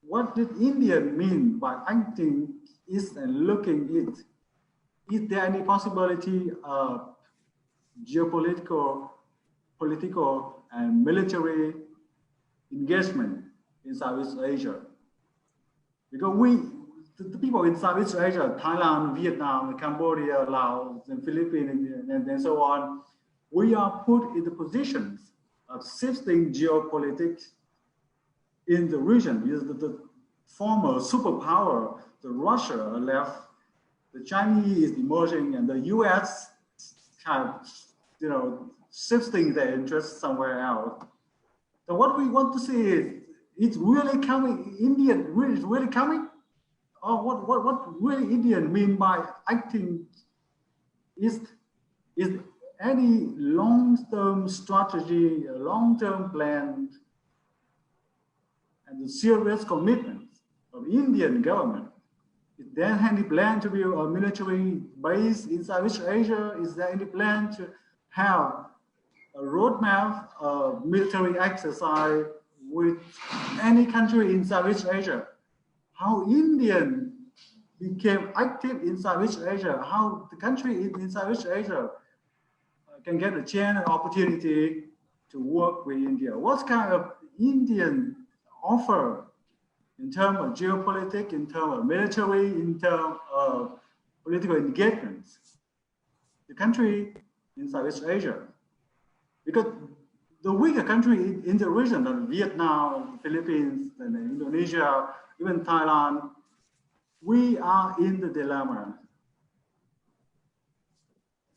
what did India mean by acting east and looking it. Is there any possibility of geopolitical, political, and military engagement in Southeast Asia? Because we, the people in Southeast Asia, Thailand, Vietnam, Cambodia, Laos, and Philippines, and so on, we are put in the positions of shifting geopolitics in the region. The former superpower, the Russia left, the Chinese emerging, and the US kind of, shifting their interests somewhere else. So what we want to see is, it's really coming, Indian is really coming? Or what really Indian mean by acting is any long-term strategy, a long-term plan, and the serious commitment of Indian government. Is there any plan to be a military base in Southeast Asia? Is there any plan to have a roadmap of military exercise with any country in Southeast Asia? How Indian became active in Southeast Asia, how the country in Southeast Asia can get a chance and opportunity to work with India. What kind of Indian offer in terms of geopolitics, in terms of military, in terms of political engagements, the country in Southeast Asia? Because the weaker country in the region, like Vietnam, Philippines, and Indonesia, even Thailand, we are in the dilemma.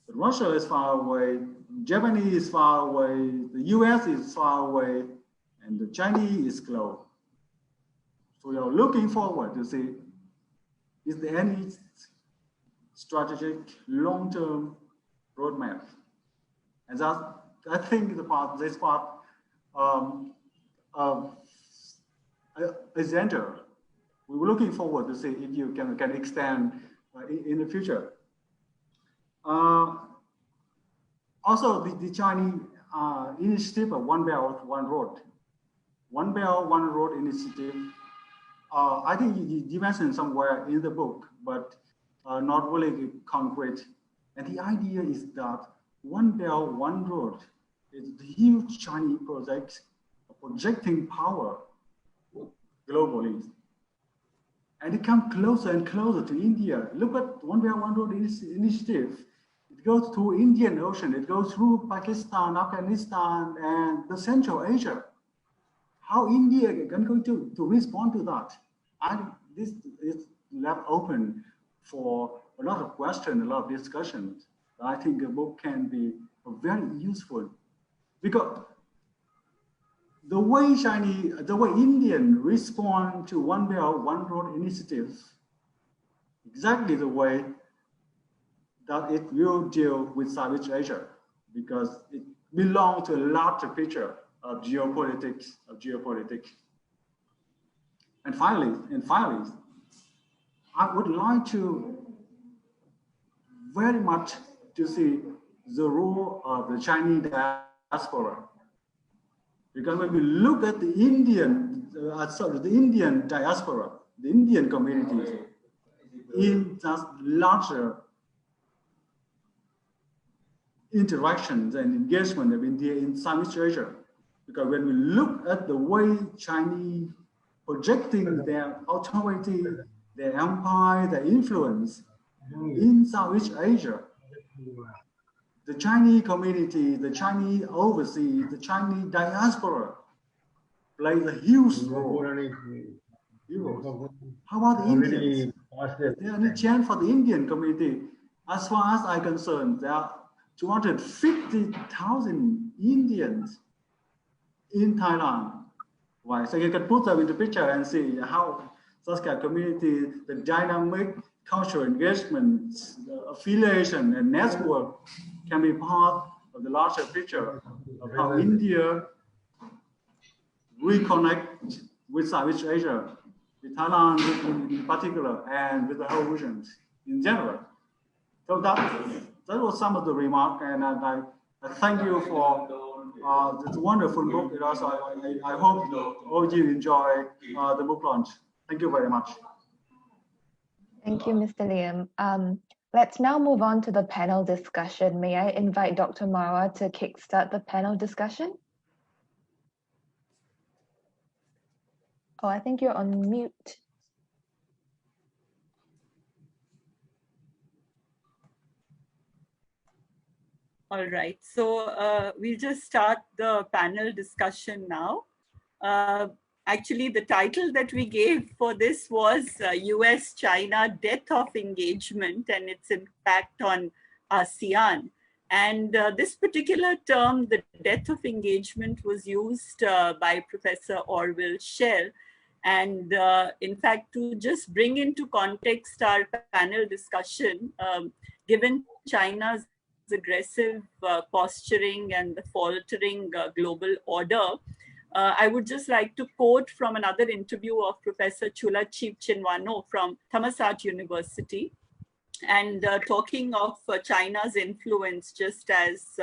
But Russia is far away, Germany is far away, the US is far away, and the Chinese is close. So we are looking forward to see, is there any strategic long-term roadmap? And that's, I think this part is entered. We're looking forward to see if you can extend in the future. Also, the Chinese initiative of One Belt, One Road. One Belt, One Road initiative. I think you mentioned somewhere in the book, but not really concrete. And the idea is that One Belt, One Road is a huge Chinese project, projecting power globally. And it comes closer and closer to India. Look at One Belt, One Road initiative. It goes through Indian Ocean. It goes through Pakistan, Afghanistan, and the Central Asia. How India is going to respond to that? And this is left open for a lot of questions, a lot of discussions. I think the book can be very useful because the way Indian respond to One Belt, One Road initiatives, exactly the way that it will deal with Southeast Asia, because it belongs to a larger picture of geopolitics. And finally, I would like to very much to see the role of the Chinese diaspora. Because when we look at the Indian diaspora, the Indian community in just larger interactions and engagement of India in Southeast Asia, because when we look at the way Chinese projecting their authority, their empire, their influence in Southeast Asia, the Chinese community, the Chinese overseas, the Chinese diaspora plays a huge role. How about the Indians? Is there any chance for the Indian community? As far as I'm concerned, there are 250,000 Indians in Thailand. Right, so you can put them into picture and see how such a community, the dynamic cultural engagement, affiliation, and network can be part of the larger picture of how India reconnect with Southeast Asia, with Thailand in particular, and with the whole region in general. So that was some of the remark, and I thank you for this wonderful book. And also, I hope all of you enjoy the book launch. Thank you very much. Thank you, Mr. Liam. Let's now move on to the panel discussion. May I invite Dr. Marwa to kickstart the panel discussion? Oh, I think you're on mute. All right, so we'll just start the panel discussion now. Actually, the title that we gave for this was US-China Death of Engagement and its impact on ASEAN. And this particular term, the death of engagement, was used by Professor Orville Schell. And in fact, to just bring into context our panel discussion, given China's aggressive posturing and the faltering global order, I would just like to quote from another interview of Professor Chulachip Chinwano from Thammasat University, and talking of China's influence, just as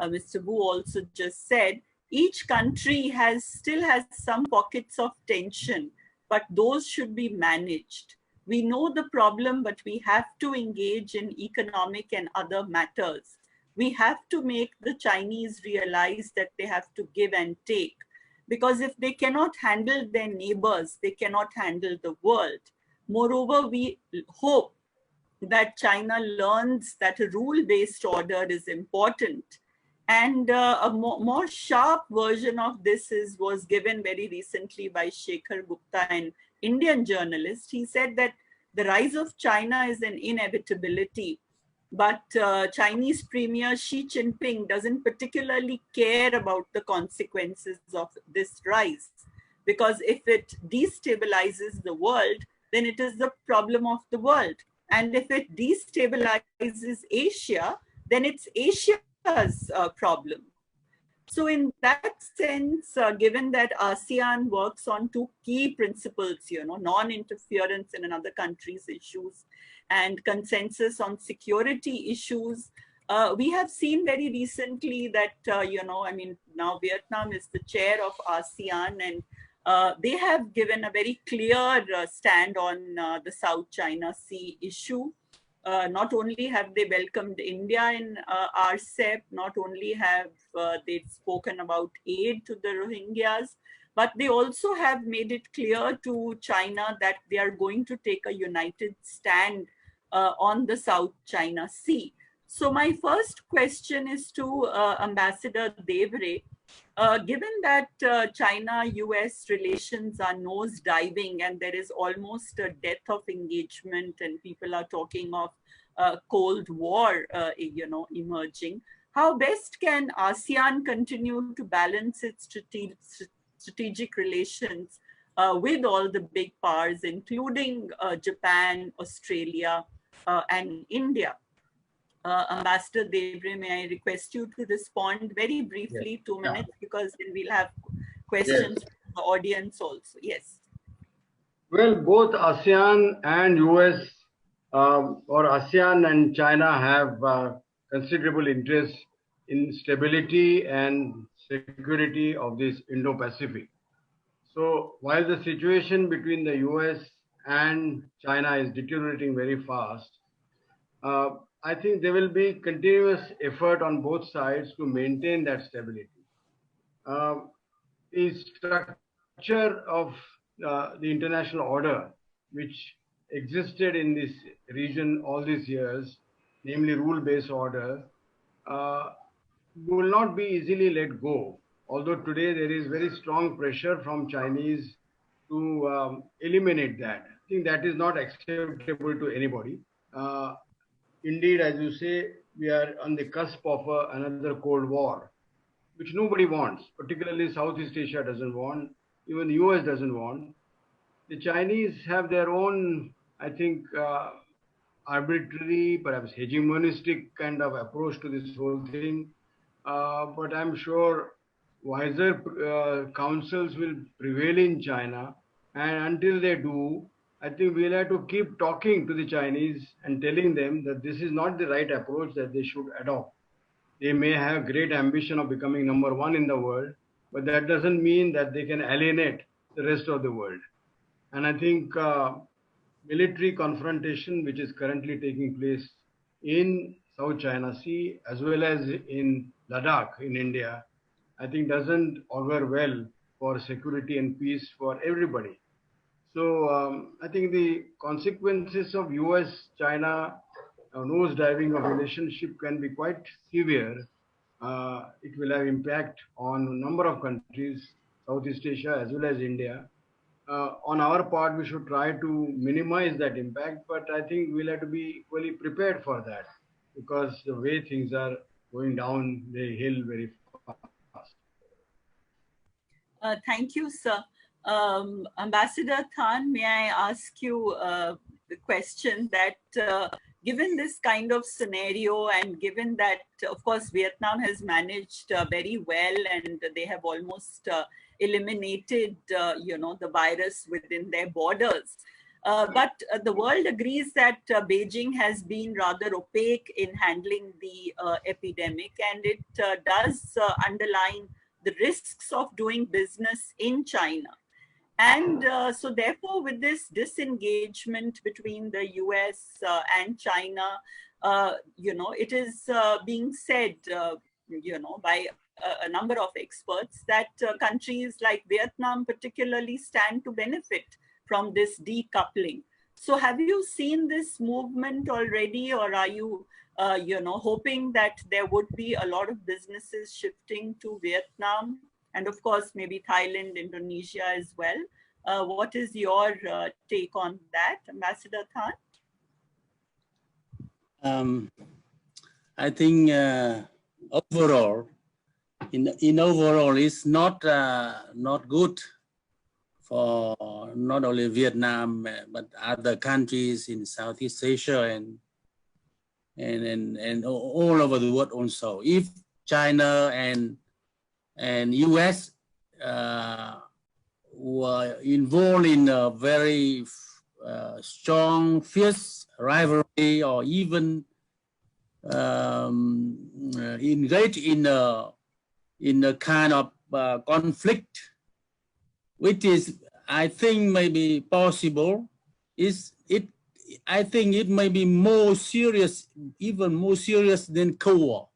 Mr. Wu also just said, each country still has some pockets of tension, but those should be managed. We know the problem, but we have to engage in economic and other matters. We have to make the Chinese realize that they have to give and take, because if they cannot handle their neighbors, they cannot handle the world. Moreover, we hope that China learns that a rule-based order is important. And a more sharp version of this was given very recently by Shekhar Gupta, an Indian journalist. He said that the rise of China is an inevitability, but Chinese Premier Xi Jinping doesn't particularly care about the consequences of this rise, because if it destabilizes the world, then it is the problem of the world. And if it destabilizes Asia, then it's Asia's problem. So in that sense, given that ASEAN works on two key principles, non-interference in another country's issues and consensus on security issues, we have seen very recently that, now Vietnam is the chair of ASEAN, and they have given a very clear stand on the South China Sea issue. Not only have they welcomed India in RCEP, not only have they spoken about aid to the Rohingyas, but they also have made it clear to China that they are going to take a united stand on the South China Sea. So my first question is to Ambassador Devre. Given that China-US relations are nose-diving and there is almost a death of engagement and people are talking of Cold War, emerging, how best can ASEAN continue to balance its strategic relations with all the big powers, including Japan, Australia, and India? Ambassador Devre, may I request you to respond very briefly, 2 minutes, because then we'll have questions from the audience also. Yes. Well, both ASEAN and US or ASEAN and China have considerable interest in stability and security of this Indo-Pacific. So while the situation between the US and China is deteriorating very fast, I think there will be continuous effort on both sides to maintain that stability. The structure of the international order, which existed in this region all these years, namely rule-based order, will not be easily let go. Although today there is very strong pressure from Chinese to eliminate that. I think that is not acceptable to anybody. Indeed, as you say, we are on the cusp of another Cold War, which nobody wants, particularly Southeast Asia doesn't want, even the US doesn't want. The Chinese have their own, I think, arbitrary, perhaps hegemonistic kind of approach to this whole thing. But I'm sure wiser councils will prevail in China. And until they do, I think we'll have to keep talking to the Chinese and telling them that this is not the right approach that they should adopt. They may have great ambition of becoming #1 in the world, but that doesn't mean that they can alienate the rest of the world. And I think military confrontation, which is currently taking place in South China Sea, as well as in Ladakh in India, I think doesn't augur well for security and peace for everybody. So I think the consequences of US-China nose-diving of relationship can be quite severe. It will have impact on a number of countries, Southeast Asia as well as India. On our part, we should try to minimize that impact, but I think we'll have to be equally prepared for that because the way things are going down the hill very fast. Thank you, sir. Ambassador Than, may I ask you the question that given this kind of scenario and given that, of course, Vietnam has managed very well and they have almost eliminated, the virus within their borders. But the world agrees that Beijing has been rather opaque in handling the epidemic, and it does underline the risks of doing business in China. And so therefore, with this disengagement between the US and China, it is being said, by a number of experts that countries like Vietnam particularly stand to benefit from this decoupling. So have you seen this movement already, or are you, hoping that there would be a lot of businesses shifting to Vietnam? And of course, maybe Thailand, Indonesia as well. What is your take on that, Ambassador Than? I think overall, in overall, it's not good for not only Vietnam but other countries in Southeast Asia and all over the world also. If China and US were involved in a very strong, fierce rivalry, or even engaged in a kind of conflict, which is, I think, may be possible. I think it may be more serious, even more serious than Cold War.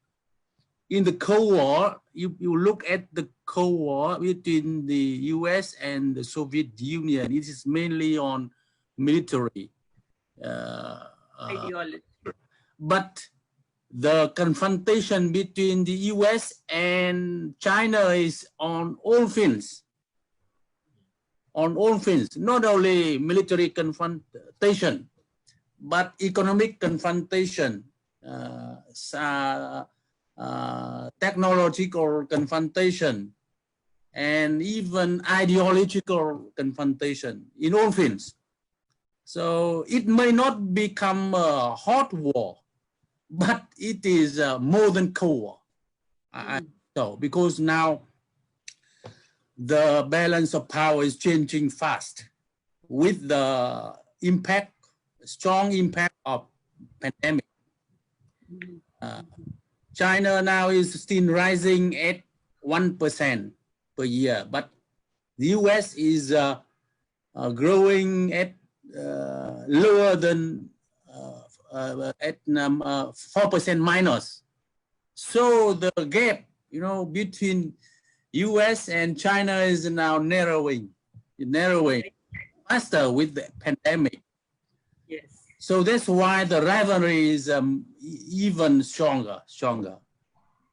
In the Cold War, you look at the Cold War between the US and the Soviet Union, it is mainly on military ideology. But the confrontation between the US and China is on all fields. On all fields, not only military confrontation, but economic confrontation, technological confrontation, and even ideological confrontation in all fields. So it may not become a hot war, but it is more than Cold War. So because now the balance of power is changing fast with the impact, strong impact of pandemic. China now is still rising at 1% per year, but the US is growing at lower than at 4% minus. So the gap, between US and China is now narrowing faster with the pandemic. Yes. So that's why the rivalry is even stronger.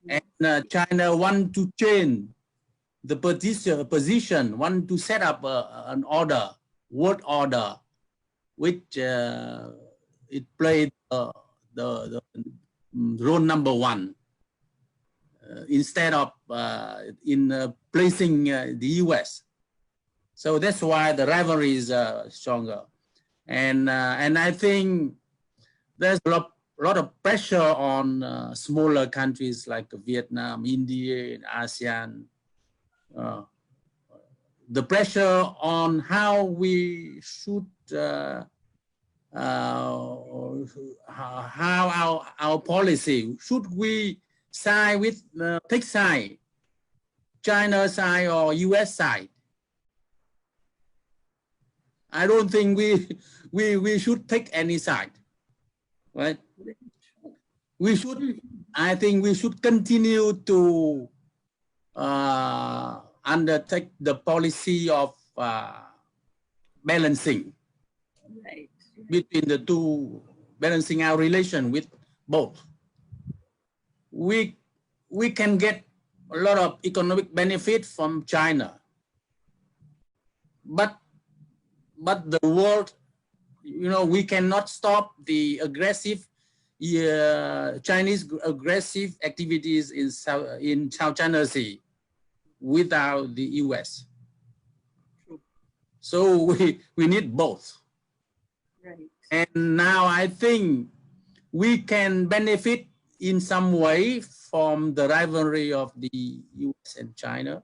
And China want to change the position, want to set up an order, world order, which it played the role number one instead of in placing the US. So that's why the rivalry is stronger, and I think there's a lot of pressure on smaller countries like Vietnam, India, and ASEAN. The pressure on how we should how our policy, should we side with take side, China side or US side? I don't think we should take any side, right? We should, I think we should continue to undertake the policy of balancing, right, between the two, balancing our relation with both. We can get a lot of economic benefit from China, but the world, you know, we cannot stop the aggressive Chinese aggressive activities in South China Sea without the US. So we need both. right. And now I think we can benefit in some way from the rivalry of the US and China,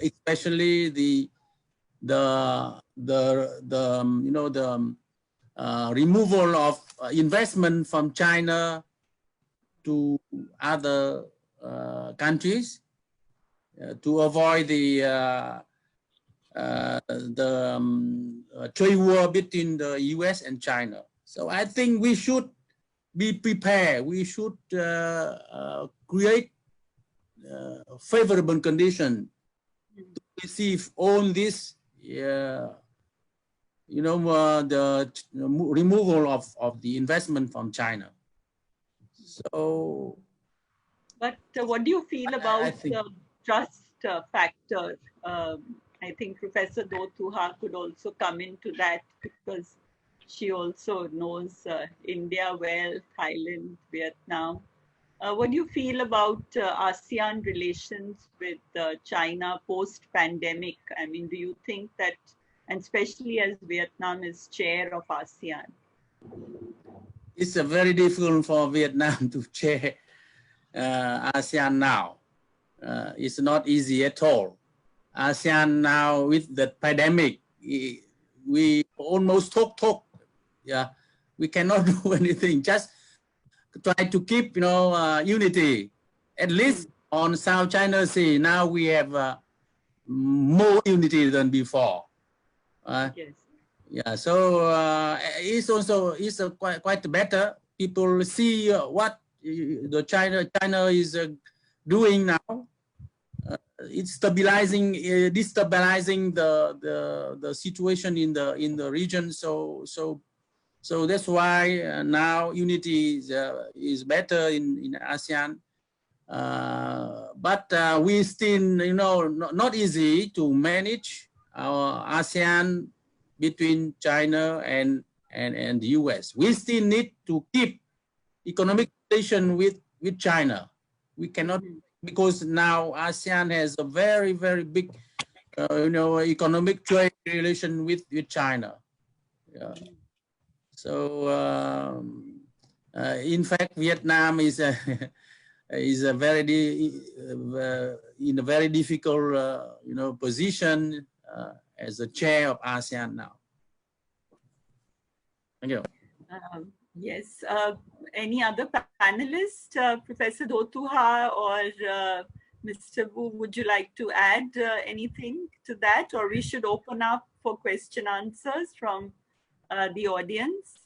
especially the you know, the removal of investment from China to other countries to avoid the trade war between the US and China. So I think we should be prepared. We should create favorable conditions to receive all this, you know, the removal of the investment from China. So, but what do you feel about the trust factor? I think Professor Dothuha could also come into that, because she also knows India well, Thailand, Vietnam. What do you feel about ASEAN relations with China post-pandemic? I mean, do you think that, and especially as Vietnam is chair of ASEAN? It's very difficult for Vietnam to chair ASEAN now. It's not easy at all. ASEAN now, with the pandemic, we almost talk. Yeah, we cannot do anything. Just try to keep, you know, unity. At least on South China Sea, now we have more unity than before. Yes. Yeah, so it's also quite better. People see what the China is doing now. It's stabilizing, destabilizing the situation in the region. So that's why now unity is better in ASEAN. But we still, you know, not easy to manage our ASEAN between China and the US. We still need to keep economic relation with China. We cannot, because now ASEAN has a very, very big, you know, economic trade relation with China. Yeah. So in fact, Vietnam is a is a very in a very difficult you know, position as the chair of ASEAN now. Thank you. Yes. Any other panelists, Professor Dothuha or Mr. Wu, would you like to add anything to that, or we should open up for question answers from the audience?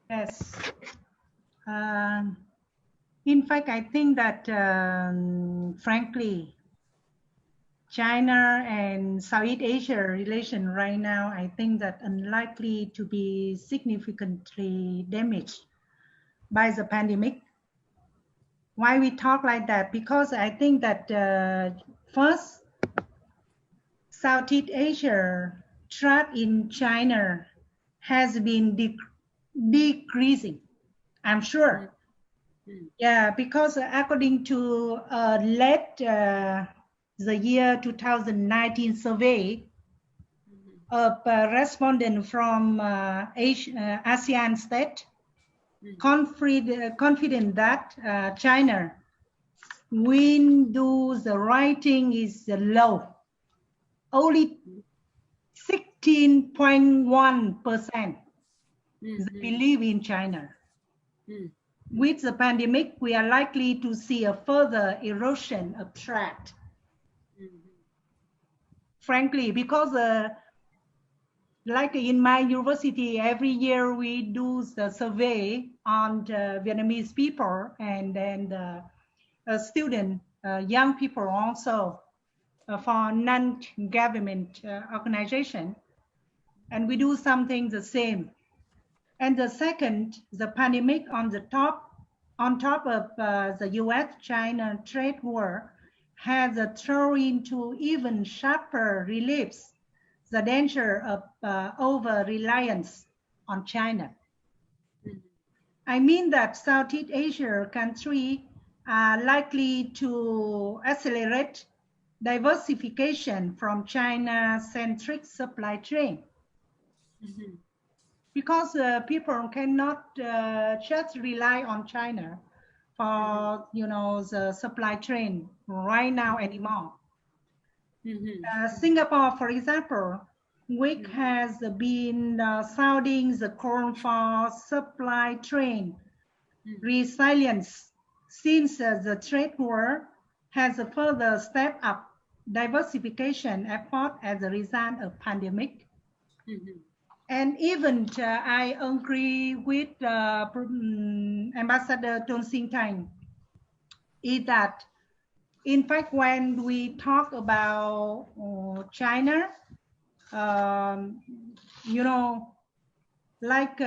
Yes. In fact, I think that, frankly, China and Southeast Asia relation right now, I think that unlikely to be significantly damaged by the pandemic. Why we talk like that? Because I think that first, Southeast Asia trade in China has been decreasing, I'm sure. Yeah, because according to late the year 2019 survey of respondents from ASEAN state, confident that China Windows rating is low, only 16.1% believe in China. With the pandemic, we are likely to see a further erosion of trade. Frankly, because like in my university, every year we do the survey on the Vietnamese people and then the student, young people also for non-government organization, and we do something the same. And the second, the pandemic on top of the US-China trade war has thrown into even sharper reliefs the danger of over-reliance on China. I mean that Southeast Asia countries are likely to accelerate diversification from China-centric supply chain. Because people cannot just rely on China for the supply chain right now anymore. Singapore, for example, which has been sounding the call for supply chain resilience since the trade war, has further stepped up diversification effort as a result of pandemic. And even I agree with Ambassador Ton Sing Thanh, is that in fact when we talk about China, like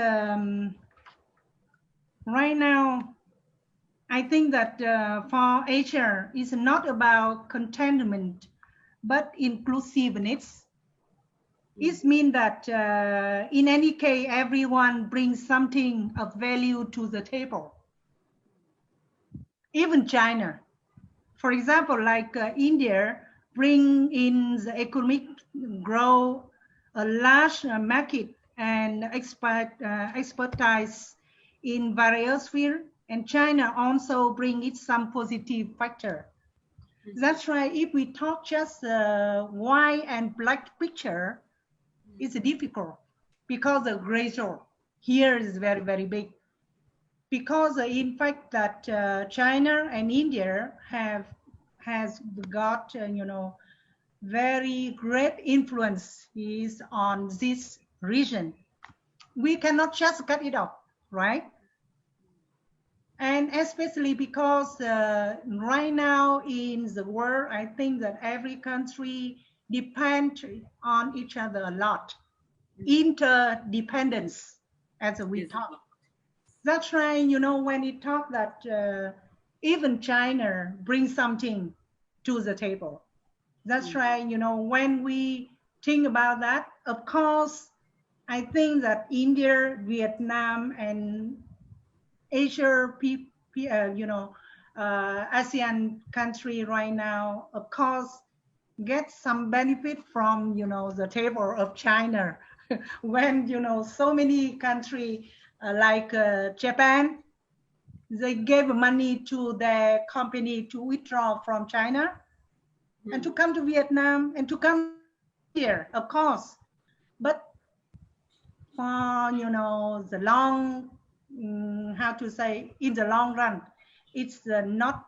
right now, I think that for Asia, it's not about contentment, but inclusiveness. It means that in any case, everyone brings something of value to the table. Even China, for example, like India, bring in the economic growth, a large market and expertise in various fields, and China also bring it some positive factor. That's why if we talk just white and black picture, it's difficult because the ratio here is very, very big. Because in fact that China and India has got very great influence is on this region. We cannot just cut it off, right? And especially because right now in the world, I think that every country depends on each other a lot. Interdependence, as we talk. That's why, when we talk that even China brings something to the table. That's why, when we think about that, of course, I think that India, Vietnam, and Asia, ASEAN country right now, of course, get some benefit from, the table of China. When, so many countries like Japan, they gave money to their company to withdraw from China and to come to Vietnam and to come here, of course. But for, the long, how to say, in the long run, it's not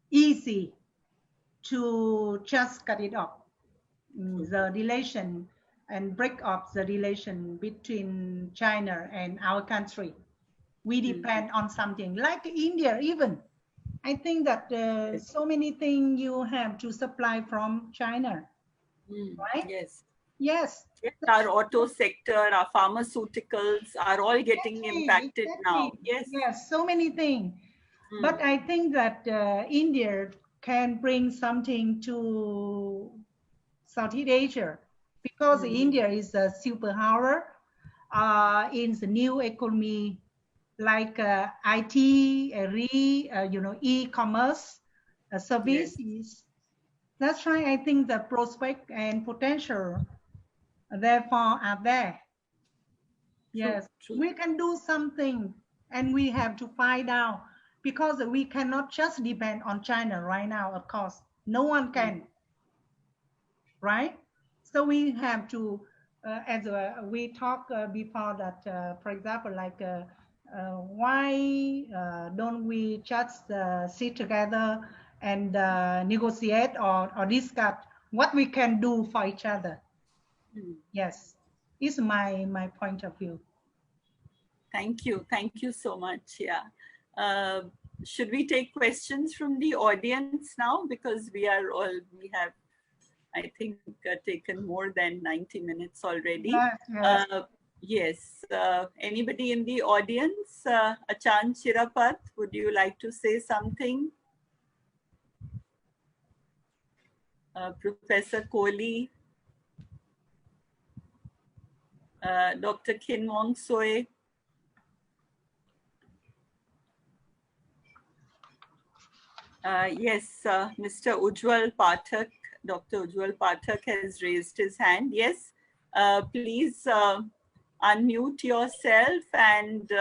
easy to just cut it off. The relation and break up the relation between China and our country. We depend on something like India even. I think that so many things you have to supply from China, right? Yes. Yes. Yes, our auto sector, our pharmaceuticals are all getting impacted now. Yes. Yes, so many things. But I think that India can bring something to Southeast Asia because India is a superpower in the new economy like IT, e-commerce services. Yes. That's why I think the prospect and potential therefore are there. Yes, true. We can do something and we have to find out because we cannot just depend on China right now, of course. No one can, right? So we have to, as we talked before that, for example, like why don't we just sit together and negotiate or discuss what we can do for each other? Yes, it's my point of view. Thank you so much. Yeah. Should we take questions from the audience now, because we have I think taken more than 90 minutes already. Yes. Anybody in the audience? Achan Chirapat, would you like to say something? Professor Kohli, Dr. Kin Wong Soe. Yes, Mr. Ujjwal Pathak, Dr. Ujjwal Pathak has raised his hand. Yes, please unmute yourself and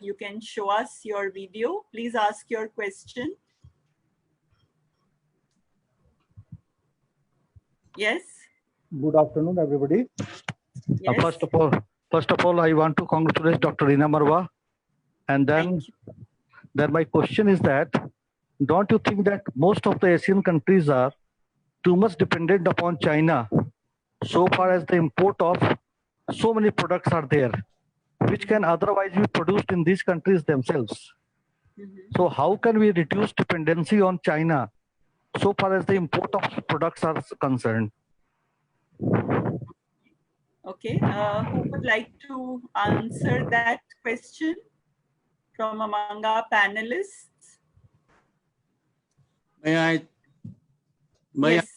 you can show us your video. Please ask your question. Yes. Good afternoon, everybody. Yes. First of all, I want to congratulate Dr. Rina Marwa. And then my question is that, don't you think that most of the Asian countries are too much dependent upon China so far as the import of so many products are there, which can otherwise be produced in these countries themselves? So how can we reduce dependency on China so far as the import of products are concerned? Okay, who would like to answer that question from among our panelists? May yes.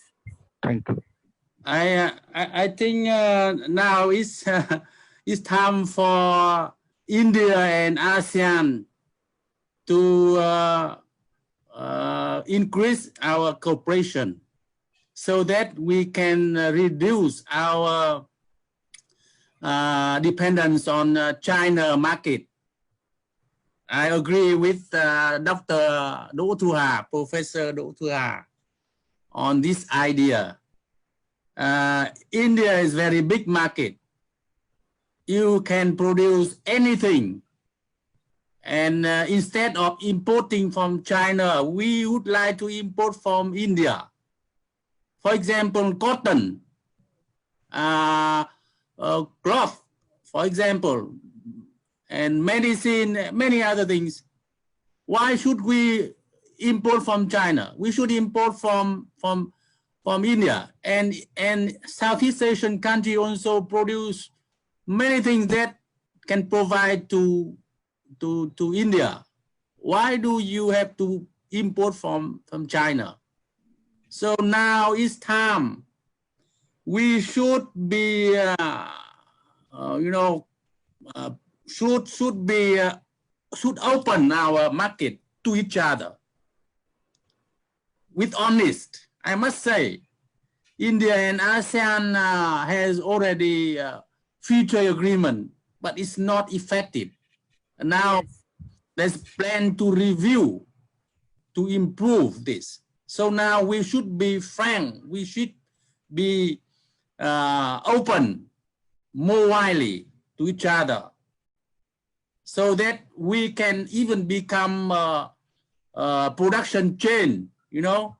Thank you. I think now it's time for India and ASEAN to increase our cooperation so that we can reduce our dependence on China market. I agree with Dr. Đỗ Thu Hà, Professor Đỗ Thu Hà, on this idea. India is very big market. You can produce anything. And instead of importing from China, we would like to import from India. For example, cotton, cloth, for example, and medicine, many other things. Why should we import from China? We should import from India. And Southeast Asian country also produce many things that can provide to India. Why do you have to import from China? So now it's time. We should be, should open our market to each other with honest. I must say, India and ASEAN has already free trade agreement, but it's not effective. And now there's plan to review, to improve this. So now we should be frank. We should be open more widely to each other, so that we can even become a production chain, you know.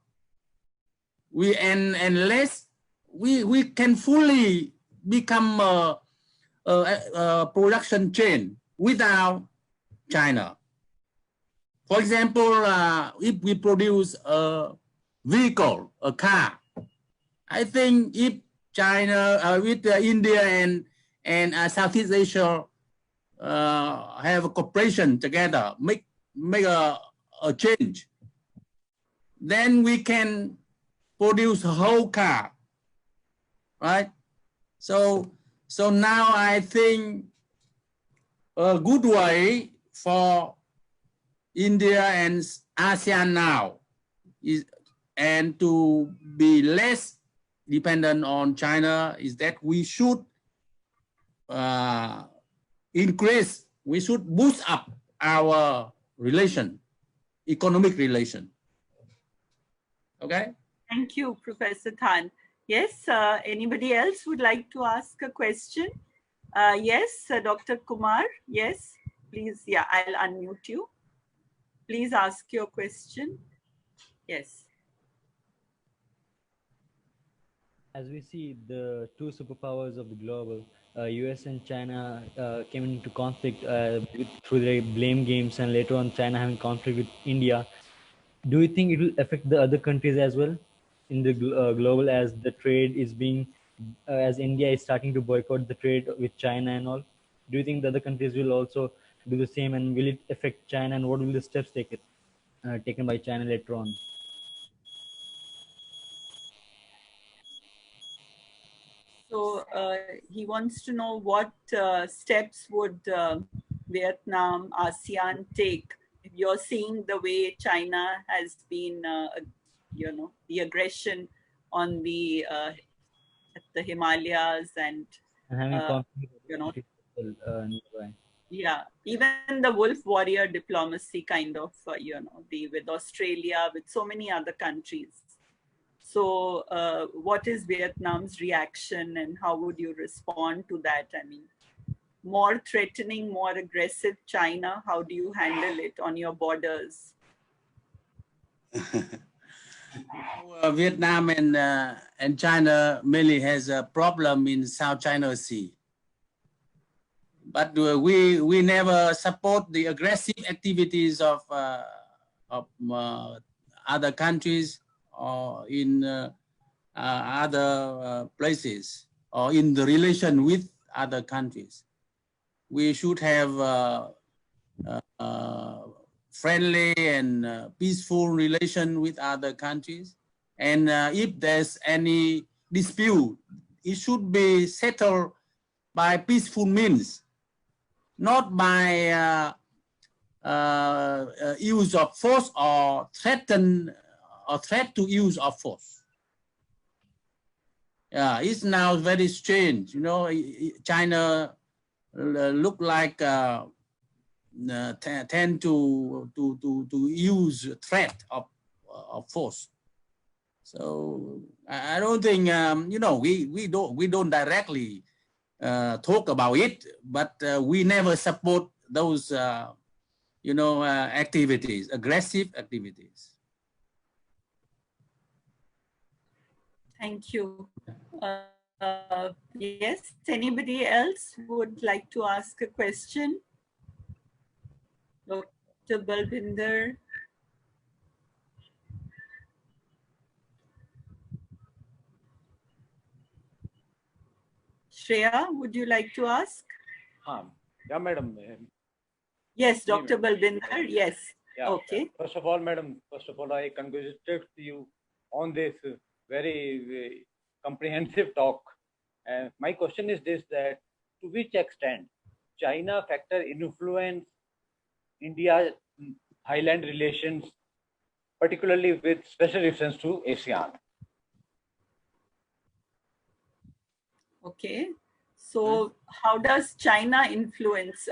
We can fully become a production chain without China. For example, if we produce a vehicle, a car, I think if China, with India and Southeast Asia have a cooperation together, make a change, then we can produce a whole car, right? So now I think a good way for India and ASEAN now is, and to be less dependent on China, is that we should increase, we should boost up our relation, economic relation. Okay. Thank you, Professor Tan. Yes, anybody else would like to ask a question? Yes, Dr. Kumar, yes, please, yeah, I'll unmute you. Please ask your question. Yes. As we see, the two superpowers of the global, US and China, came into conflict through their blame games, and later on China having conflict with India. Do you think it will affect the other countries as well in the global, as the trade is being, as India is starting to boycott the trade with China and all? Do you think the other countries will also do the same, and will it affect China, and what will the steps taken by China later on? So he wants to know what steps would Vietnam, ASEAN take. If you're seeing the way China has been, you know, the aggression on the Himalayas and having conflict, you know, nearby. Yeah, even the wolf warrior diplomacy kind of, you know, with Australia, with so many other countries. So what is Vietnam's reaction, and how would you respond to that? I mean, more threatening, more aggressive China, how do you handle it on your borders? Vietnam and China mainly has a problem in South China Sea. But we never support the aggressive activities of other countries or in other places, or in the relation with other countries. We should have friendly and peaceful relation with other countries. And if there's any dispute, it should be settled by peaceful means, not by use of force or threat to use of force. Yeah, it's now very strange. You know, China look like tend to use threat of force. So I don't think you know, we don't directly talk about it, but we never support those you know, activities, aggressive activities. Thank you. Yes, anybody else would like to ask a question? Dr. Balbinder. Shreya, would you like to ask? Yeah, madam. Yes, Dr. Balbinder, yes. Yeah, okay. First of all, madam, I congratulate you on this very comprehensive talk. And my question is this, that to which extent China factor influence India-Thailand relations, particularly with special reference to ASEAN? Okay, so how does China influence?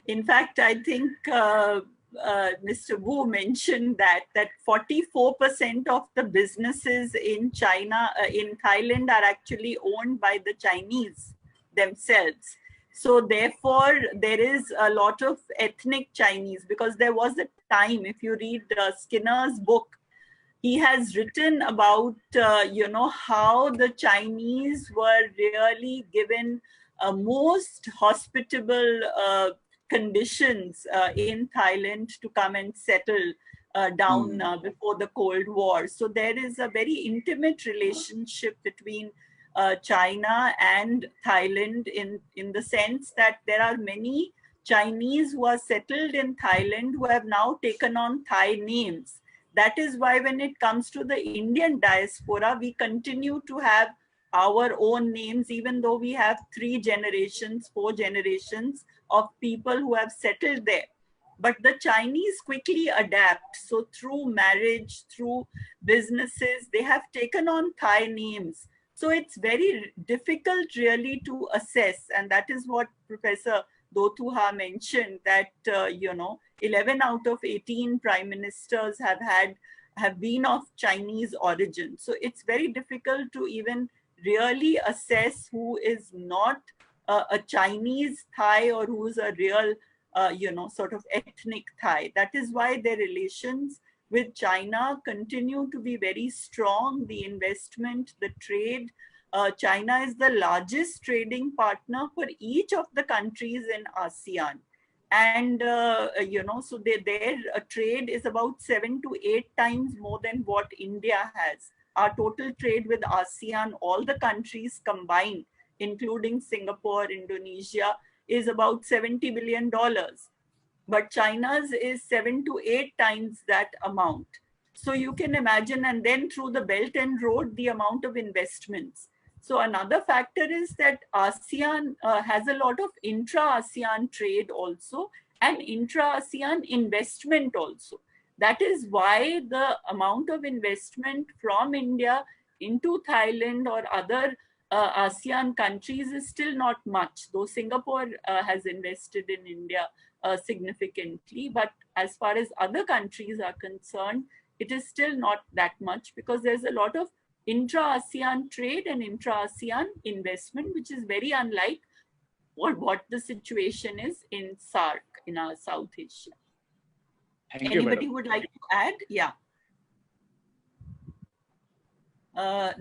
In fact, I think Mr. Wu mentioned that 44% of the businesses in China, in Thailand, are actually owned by the Chinese themselves. So therefore, there is a lot of ethnic Chinese, because there was a time, if you read Skinner's book, he has written about, you know, how the Chinese were really given a most hospitable conditions in Thailand to come and settle down before the Cold War. So there is a very intimate relationship between China and Thailand in the sense that there are many Chinese who are settled in Thailand who have now taken on Thai names. That is why when it comes to the Indian diaspora, we continue to have our own names, even though we have 3 generations, 4 generations of people who have settled there. But the Chinese quickly adapt. So through marriage, through businesses, they have taken on Thai names. So it's very difficult really to assess. And that is what Professor Dothuha mentioned, that, 11 out of 18 prime ministers have been of Chinese origin. So it's very difficult to even really assess who is not a Chinese Thai or who is a real, sort of ethnic Thai. That is why their relations with China continue to be very strong. The investment, the trade. China is the largest trading partner for each of the countries in ASEAN. And, so their trade is about 7 to 8 times more than what India has. Our total trade with ASEAN, all the countries combined, including Singapore, Indonesia, is about $70 billion. But China's is 7 to 8 times that amount. So you can imagine, and then through the Belt and Road, the amount of investments. So another factor is that ASEAN has a lot of intra-ASEAN trade also, and intra-ASEAN investment also. That is why the amount of investment from India into Thailand or other ASEAN countries is still not much, though Singapore has invested in India significantly. But as far as other countries are concerned, it is still not that much, because there's a lot of intra-ASEAN trade and intra-ASEAN investment, which is very unlike what the situation is in SAARC, in our South Asia. Thank you, Anybody madam. would like to add? Yeah.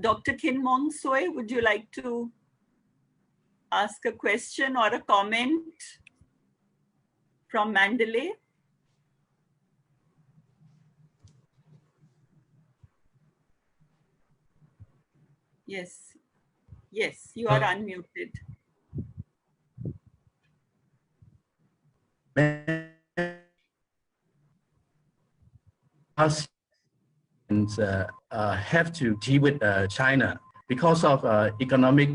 Dr. Khin Mong Soy, would you like to ask a question or a comment from Mandalay? Yes. Yes, you are unmuted. Have to deal with China because of economic.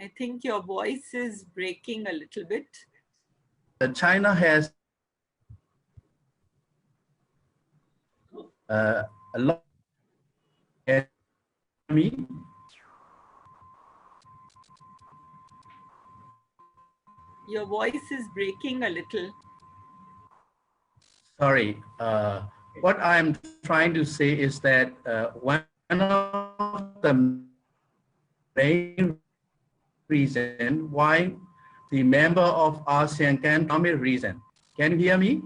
I think your voice is breaking a little bit. China has a lot of economy. Your voice is breaking a little. Sorry. What I'm trying to say is that one of the main reason why the member of ASEAN can come a reason. Can you hear me?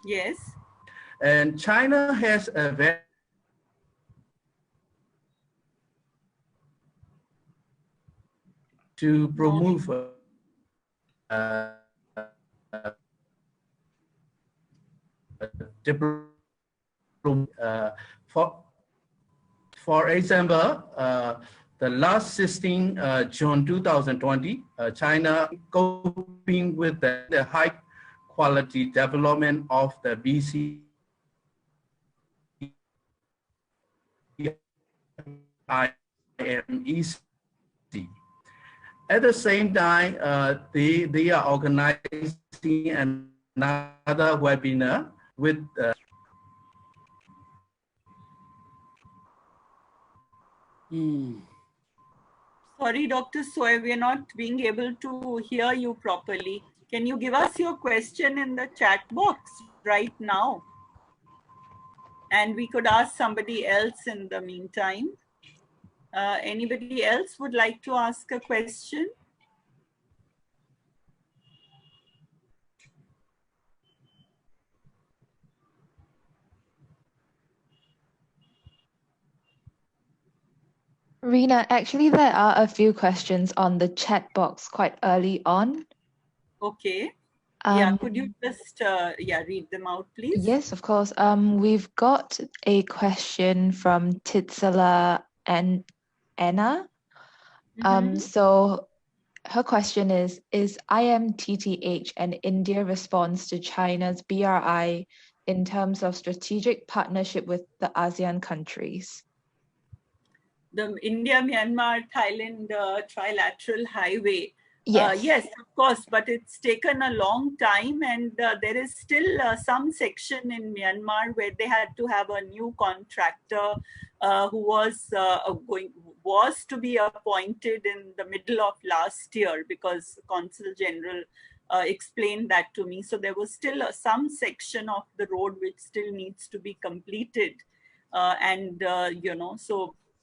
Yes. And China has a very to promote for example, the last 16 June 2020, China coping with the high quality development of the BC IMEC. At the same time, they are organizing another webinar with Sorry, Dr. Soy, we are not being able to hear you properly. Can you give us your question in the chat box right now? And we could ask somebody else in the meantime. Anybody else would like to ask a question? Rina, actually, there are a few questions on the chat box quite early on. Okay. Yeah, could you just read them out, please? Yes, of course. We've got a question from Titsala and Anna. So her question is IMTTH an India response to China's BRI in terms of strategic partnership with the ASEAN countries? The India, Myanmar, Thailand trilateral highway. Yes. Yes, of course, but it's taken a long time, and there is still some section in Myanmar where they had to have a new contractor who was to be appointed in the middle of last year, because Consul General explained that to me. So there was still some section of the road which still needs to be completed, so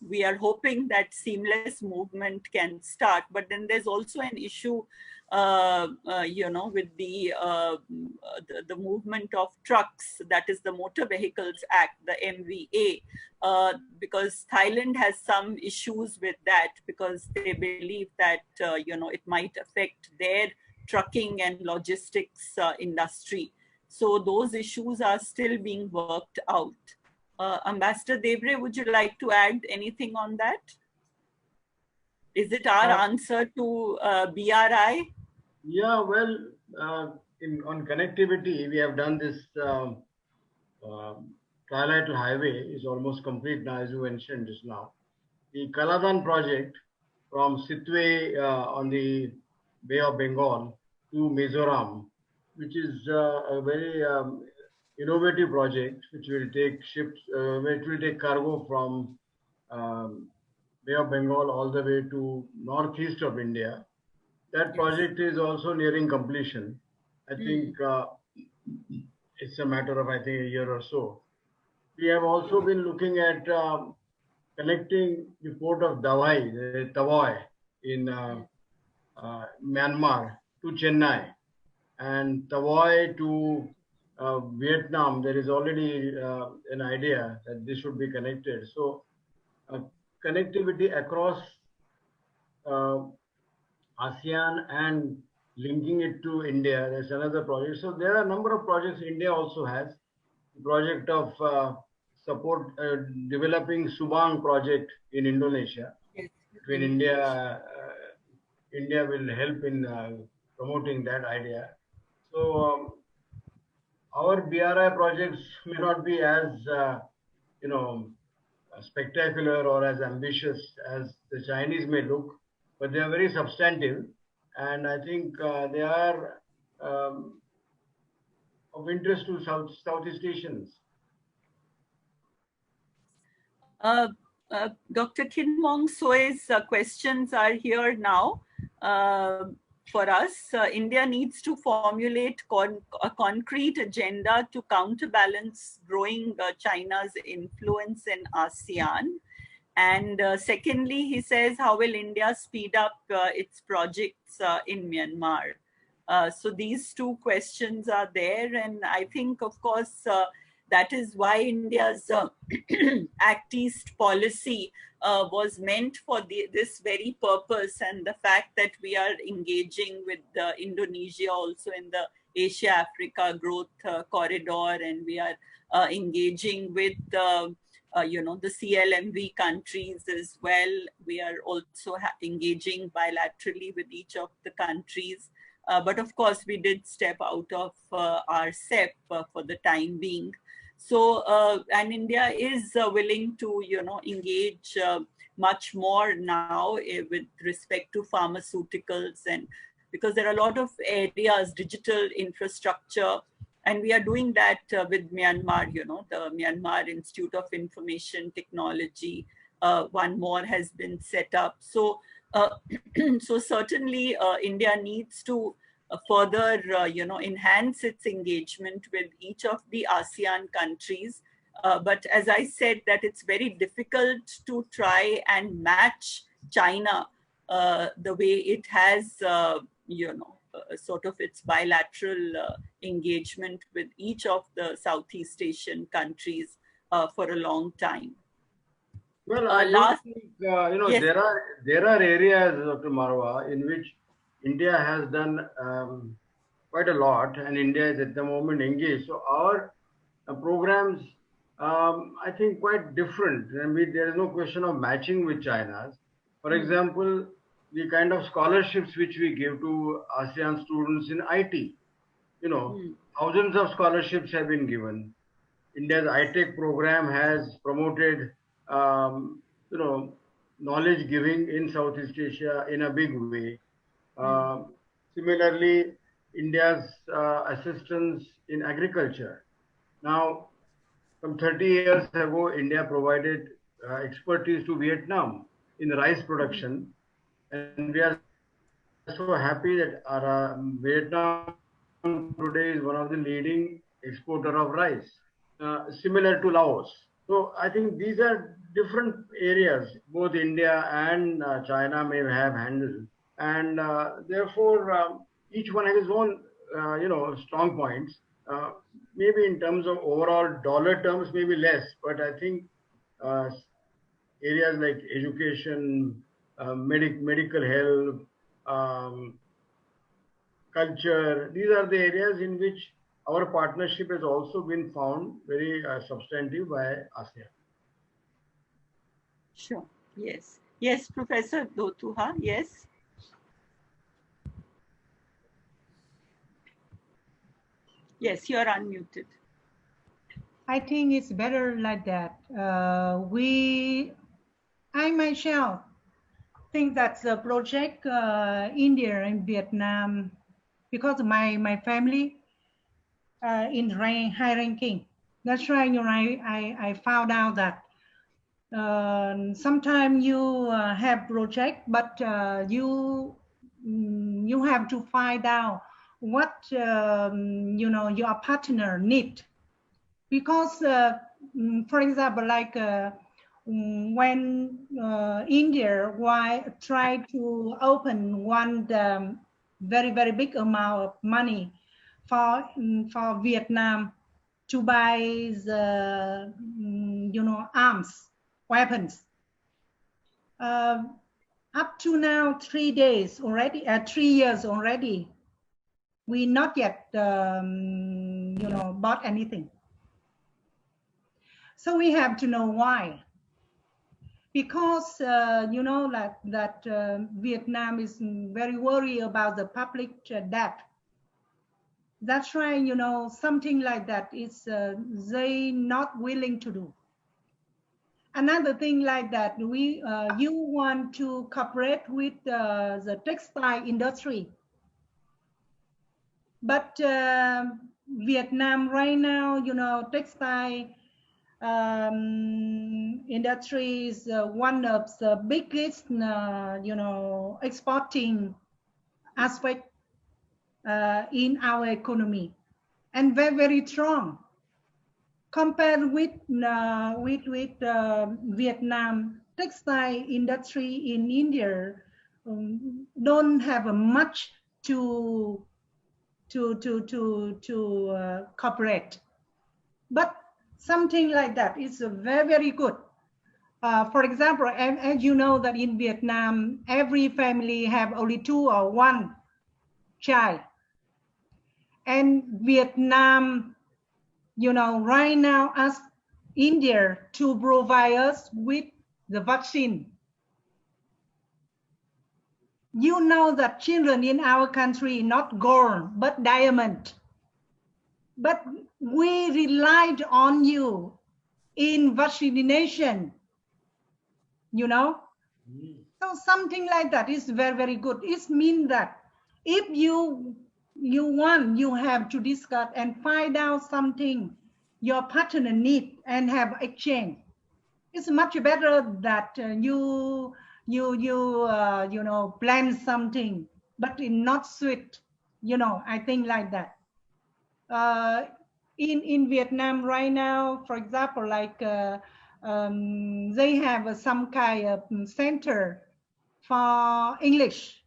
we are hoping that seamless movement can start. But then there's also an issue, with the movement of trucks, that is the Motor Vehicles Act, the MVA, because Thailand has some issues with that, because they believe that, it might affect their trucking and logistics industry. So those issues are still being worked out. Ambassador Devre, would you like to add anything on that? Is it our answer to BRI? Yeah, well, on connectivity, we have done this trilateral highway is almost complete now, as you mentioned just now. The Kaladan project from Sitwe on the Bay of Bengal to Mizoram, which is a very innovative project, which will take ships, which will take cargo from Bay of Bengal all the way to northeast of India. That project is also nearing completion. I think it's a matter of, I think, a year or so. We have also been looking at connecting the port of Tavoy in Myanmar to Chennai, and Tavoy to Vietnam. There is already an idea that this should be connected. So connectivity across ASEAN and linking it to India, there's another project. So there are a number of projects India also has. The project of support developing Subang project in Indonesia. Between India will help in promoting that idea. So our BRI projects may not be as spectacular or as ambitious as the Chinese may look, but they are very substantive, and I think they are of interest to Southeast Asians. Dr. Kin Mong Soe's questions are here now for us. India needs to formulate a concrete agenda to counterbalance growing China's influence in ASEAN. And secondly, he says, how will India speed up its projects in Myanmar? So these two questions are there. And I think, of course, that is why India's Act East policy was meant for this very purpose. And the fact that we are engaging with Indonesia also in the Asia-Africa growth corridor, and we are engaging with the CLMV countries as well. We are also engaging bilaterally with each of the countries. But of course, we did step out of RCEP for the time being. So, and India is willing to, engage much more now with respect to pharmaceuticals, and because there are a lot of areas, digital infrastructure, and we are doing that with Myanmar, the Myanmar Institute of Information Technology. One more has been set up. So, so certainly India needs to further, enhance its engagement with each of the ASEAN countries. But as I said, that it's very difficult to try and match China the way it has, sort of its bilateral engagement with each of the Southeast Asian countries for a long time. Well, I last, don't think, you know, yes. there are areas, Dr. Marwa, in which India has done quite a lot, and India is at the moment engaged. So our programs, I think, quite different. I mean, there is no question of matching with China's. For example, the kind of scholarships which we give to ASEAN students in IT, you know, thousands of scholarships have been given. India's iTech program has promoted, you know, knowledge giving in Southeast Asia in a big way. Similarly, India's assistance in agriculture. Now, some 30 years ago, India provided expertise to Vietnam in rice production, and we are so happy that our Vietnam today is one of the leading exporter of rice, similar to Laos. So I think these are different areas both India and China may have handled, and therefore each one has its own you know, strong points. Maybe in terms of overall dollar terms, maybe less, but I think areas like education, medical help, culture, these are the areas in which our partnership has also been found very substantive by ASEAN. Sure. Yes. Yes, Professor Dotuha. Yes. Yes, you're unmuted. I think it's better like that. I myself think that the project India and Vietnam, because my family in high ranking. That's why, you know, I found out that sometimes you have project, but you have to find out what you know, your partner need, because for example, like when India tried to open one very big amount of money for Vietnam to buy the you know, arms, weapons. Up to now, 3 days already, 3 years already, we not yet you know, bought anything. So we have to know why. Because you know, like that Vietnam is very worried about the public debt. That's why, you know, something like that is they not willing to do. Another thing like that, you want to cooperate with the textile industry, but Vietnam right now, you know, textile industry is one of the biggest, you know, exporting aspect in our economy, and very strong. Compared with Vietnam, textile industry in India don't have much to cooperate, but something like that is very good. For example, as you know that in Vietnam, every family have only 2 or 1 child, and Vietnam, you know, right now ask India to provide us with the vaccine. You know that children in our country not gold but diamond, but we relied on you in vaccination, you know. So something like that is very good. It means that if you want, you have to discuss and find out something your partner need and have exchange. It's much better that you know, plan something, but in not sweet, you know. I think like that. In Vietnam right now, for example, like they have some kind of center for English,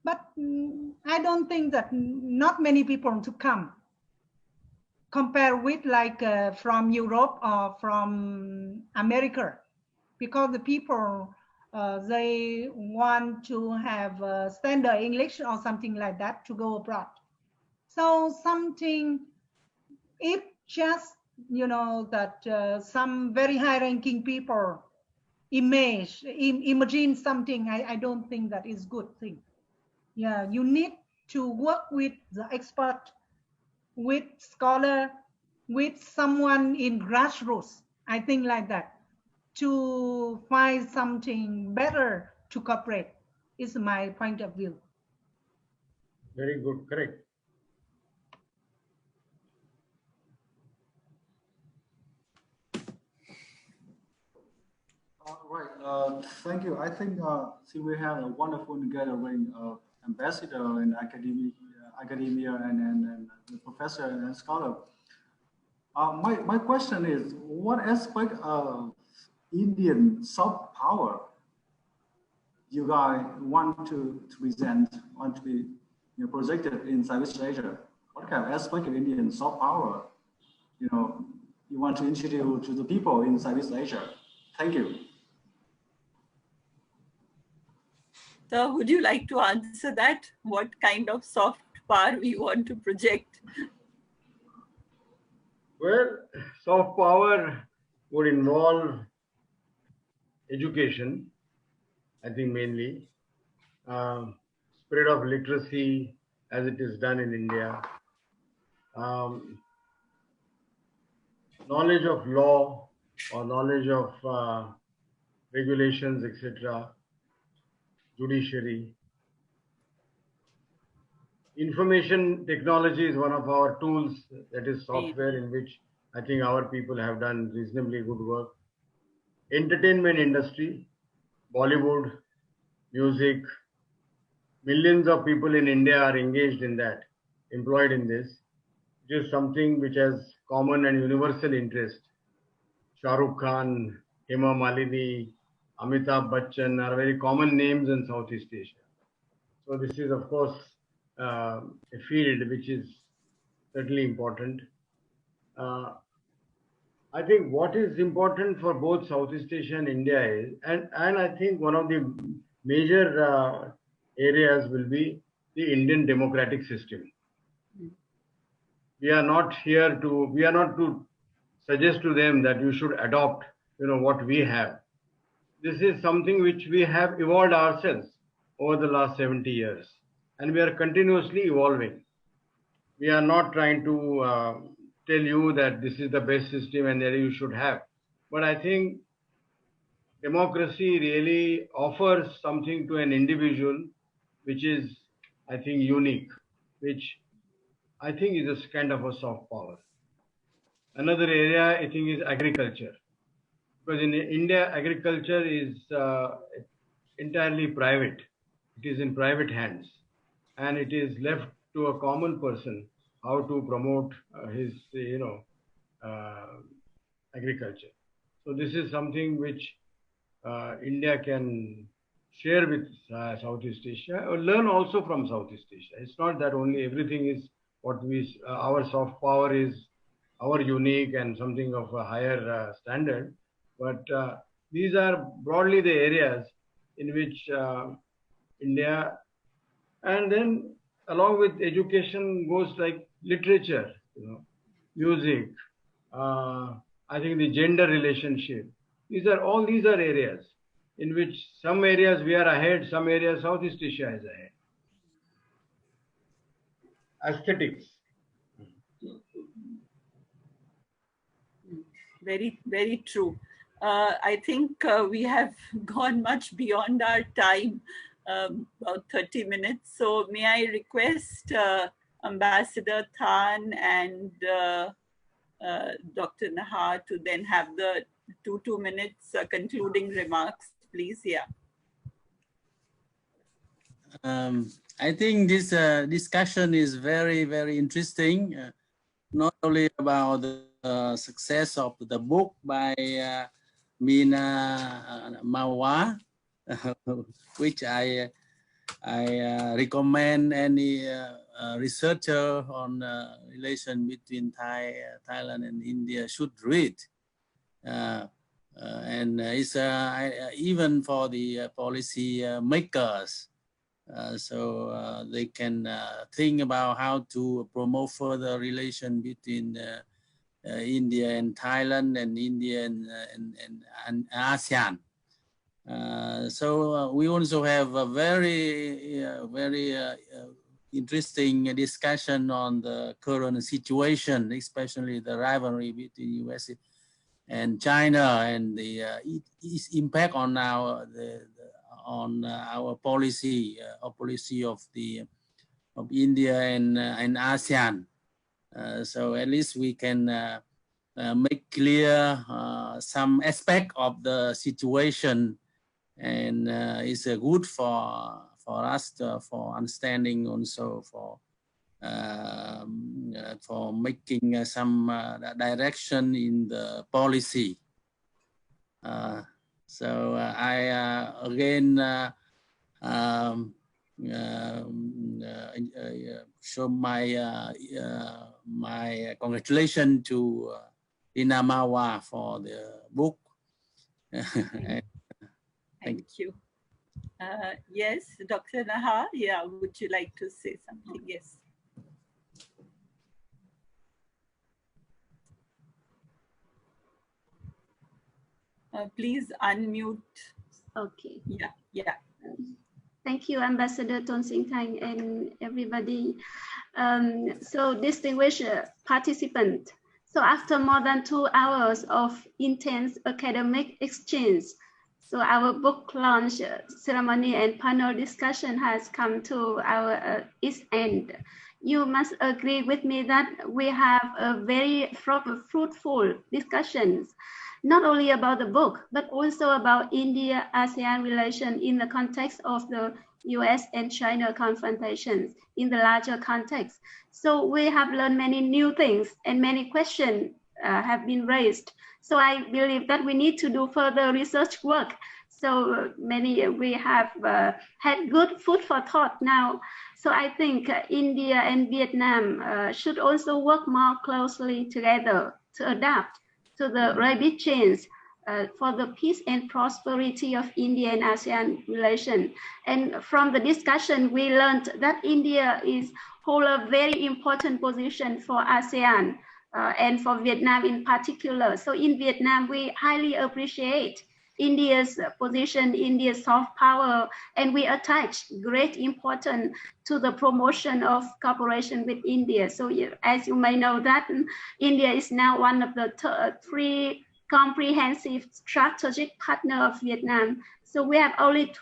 but I don't think that not many people to come compared with like from Europe or from America. because the people, they want to have standard English or something like that to go abroad. So something, if just, you know, that some very high-ranking people imagine something, I don't think that is good thing. Yeah, you need to work with the expert, with scholar, with someone in grassroots, I think like that, to find something better to cooperate, is my point of view. Very good, correct. Right, thank you. I think see, we have a wonderful gathering of ambassador and academia and the professor and scholar. My question is, what aspect of Indian soft power you guys want to present, want to be projected in Southeast Asia? What kind of aspect of Indian soft power, you want to introduce to the people in Southeast Asia? Thank you. So would you like to answer that? What kind of soft power we want to project? Well, soft power would involve education, I think mainly, spread of literacy as it is done in India, knowledge of law or knowledge of regulations, etc., judiciary. Information technology is one of our tools, that is software, in which I think our people have done reasonably good work. Entertainment industry, Bollywood, music, millions of people in India are engaged in that, employed in this. It is something which has common and universal interest. Shah Rukh Khan, Hema Malini, Amitabh Bachchan are very common names in Southeast Asia. So this is, of course, a field which is certainly important. I think what is important for both Southeast Asia and India is, and I think one of the major areas will be the Indian democratic system. We are not to suggest to them that you should adopt, what we have. This is something which we have evolved ourselves over the last 70 years, and we are continuously evolving. We are not trying to tell you that this is the best system and that you should have. But I think democracy really offers something to an individual which is, I think, unique, which I think is a kind of a soft power. Another area I think is agriculture, because in India agriculture is entirely private. It is in private hands, and it is left to a common person how to promote his agriculture. So this is something which India can share with Southeast Asia, or learn also from Southeast Asia. It's not that only everything is what our soft power is our unique and something of a higher standard, but these are broadly the areas in which India, and then along with education goes like literature, music, I think the gender relationship. These are areas in which some areas we are ahead, some areas Southeast Asia is ahead. Aesthetics. Very, very true. I think we have gone much beyond our time, about 30 minutes. So may I request Ambassador Than and Dr. Nahar to then have the two minutes concluding remarks, please. Yeah. I think this discussion is very, very interesting, not only about the success of the book by Mina Mawa, which I recommend any researcher on relation between Thailand and India should read. and it's even for the policy makers, so they can think about how to promote further relation between India and Thailand, and India and ASEAN. So we also have a very interesting discussion on the current situation, especially the rivalry between US and China, and its impact on our policy policy of India and ASEAN. So at least we can make clear some aspect of the situation, and it's good for us for understanding, also for making some direction in the policy. So I again show my my congratulations to Rina Marwa for the book. Thank you. Yes, Dr. Naha, yeah, would you like to say something? Yes. Please unmute. Okay. Yeah. Thank you, Ambassador Ton Sing Thang, and everybody. So distinguished participants. So after more than 2 hours of intense academic exchange, so our book launch ceremony and panel discussion has come to our its end. You must agree with me that we have a very fruitful discussions, not only about the book, but also about India-ASEAN relation in the context of the US and China confrontations in the larger context. So we have learned many new things, and many questions have been raised. So I believe that we need to do further research work. So we have had good food for thought now. So I think India and Vietnam should also work more closely together to adapt to the rapid change for the peace and prosperity of India and ASEAN relation. And from the discussion, we learned that India holds a very important position for ASEAN and for Vietnam in particular. So in Vietnam, we highly appreciate India's position, India's soft power, and we attach great importance to the promotion of cooperation with India. So as you may know that India is now one of the 3 comprehensive strategic partners of Vietnam. So we have only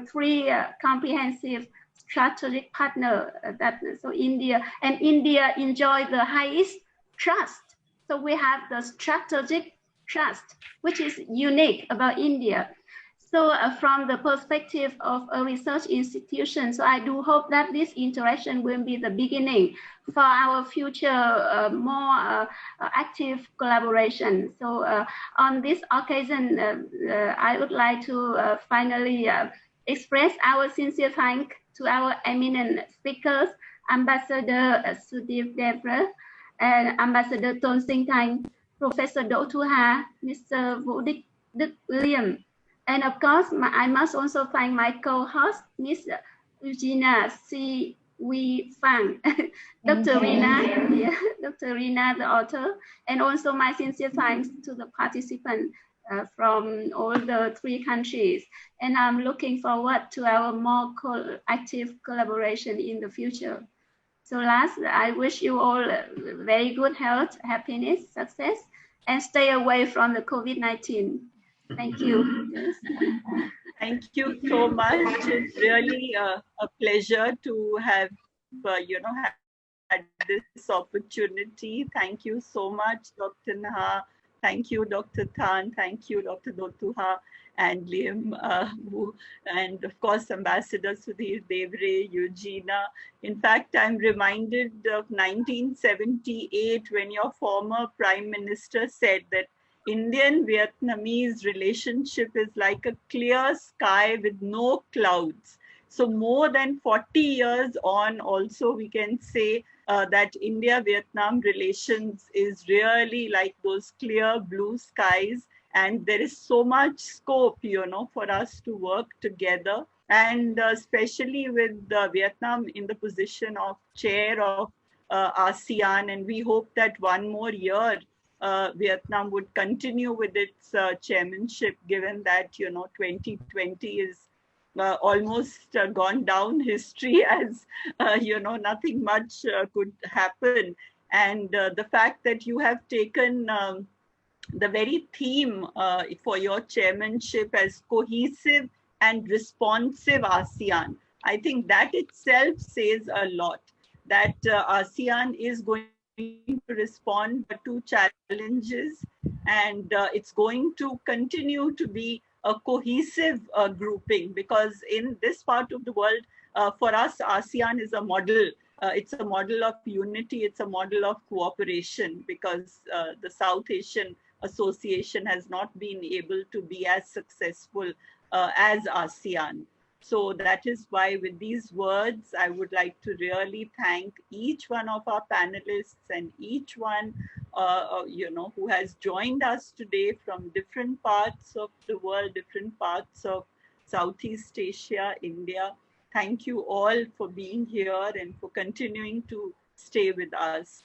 3 comprehensive strategic partners. So India enjoy the highest trust. So we have the strategic trust, which is unique about India. So from the perspective of a research institution, so I do hope that this interaction will be the beginning for our future more active collaboration. So on this occasion, I would like to finally express our sincere thanks to our eminent speakers, Ambassador Sudeep and Ambassador Ton Sing Thang, Professor Do Thu Ha, Mr. Vũ Đức William. And of course, I must also thank my co-host, Ms. Eugenia C. Wee Fang, Dr. Rina, Dr. Rina, the author, and also my sincere thanks to the participants from all the 3 countries. And I'm looking forward to our more active collaboration in the future. So last, I wish you all very good health, happiness, success, and stay away from the COVID-19. Thank you. Thank you so much. It's really a pleasure to have, had this opportunity. Thank you so much, Dr. Naha. Thank you, Dr. Than. Thank you, Dr. Do Thu Ha and Liam, and of course, Ambassador Sudhir Devre, Eugenia. In fact, I'm reminded of 1978 when your former Prime Minister said that Indian-Vietnamese relationship is like a clear sky with no clouds. So more than 40 years on, also we can say that India-Vietnam relations is really like those clear blue skies. And there is so much scope, you know, for us to work together. And especially with Vietnam in the position of chair of ASEAN, and we hope that one more year Vietnam would continue with its chairmanship, given that, you know, 2020 is almost gone down history as, you know, nothing much could happen. And the fact that you have taken the very theme for your chairmanship as cohesive and responsive ASEAN, I think that itself says a lot, that ASEAN is going to respond to challenges, and it's going to continue to be a cohesive grouping, because in this part of the world, for us, ASEAN is a model. It's a model of unity, it's a model of cooperation, because the South Asian Association has not been able to be as successful as ASEAN. So that is why with these words, I would like to really thank each one of our panelists and each one, you know, who has joined us today from different parts of the world, different parts of Southeast Asia, India. Thank you all for being here and for continuing to stay with us.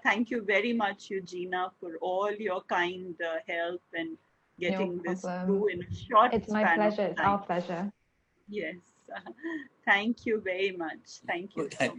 Thank you very much, Eugenia, for all your kind help and getting this through in a short It's my pleasure. It's our pleasure. Yes. Thank you very much. Thank you so much.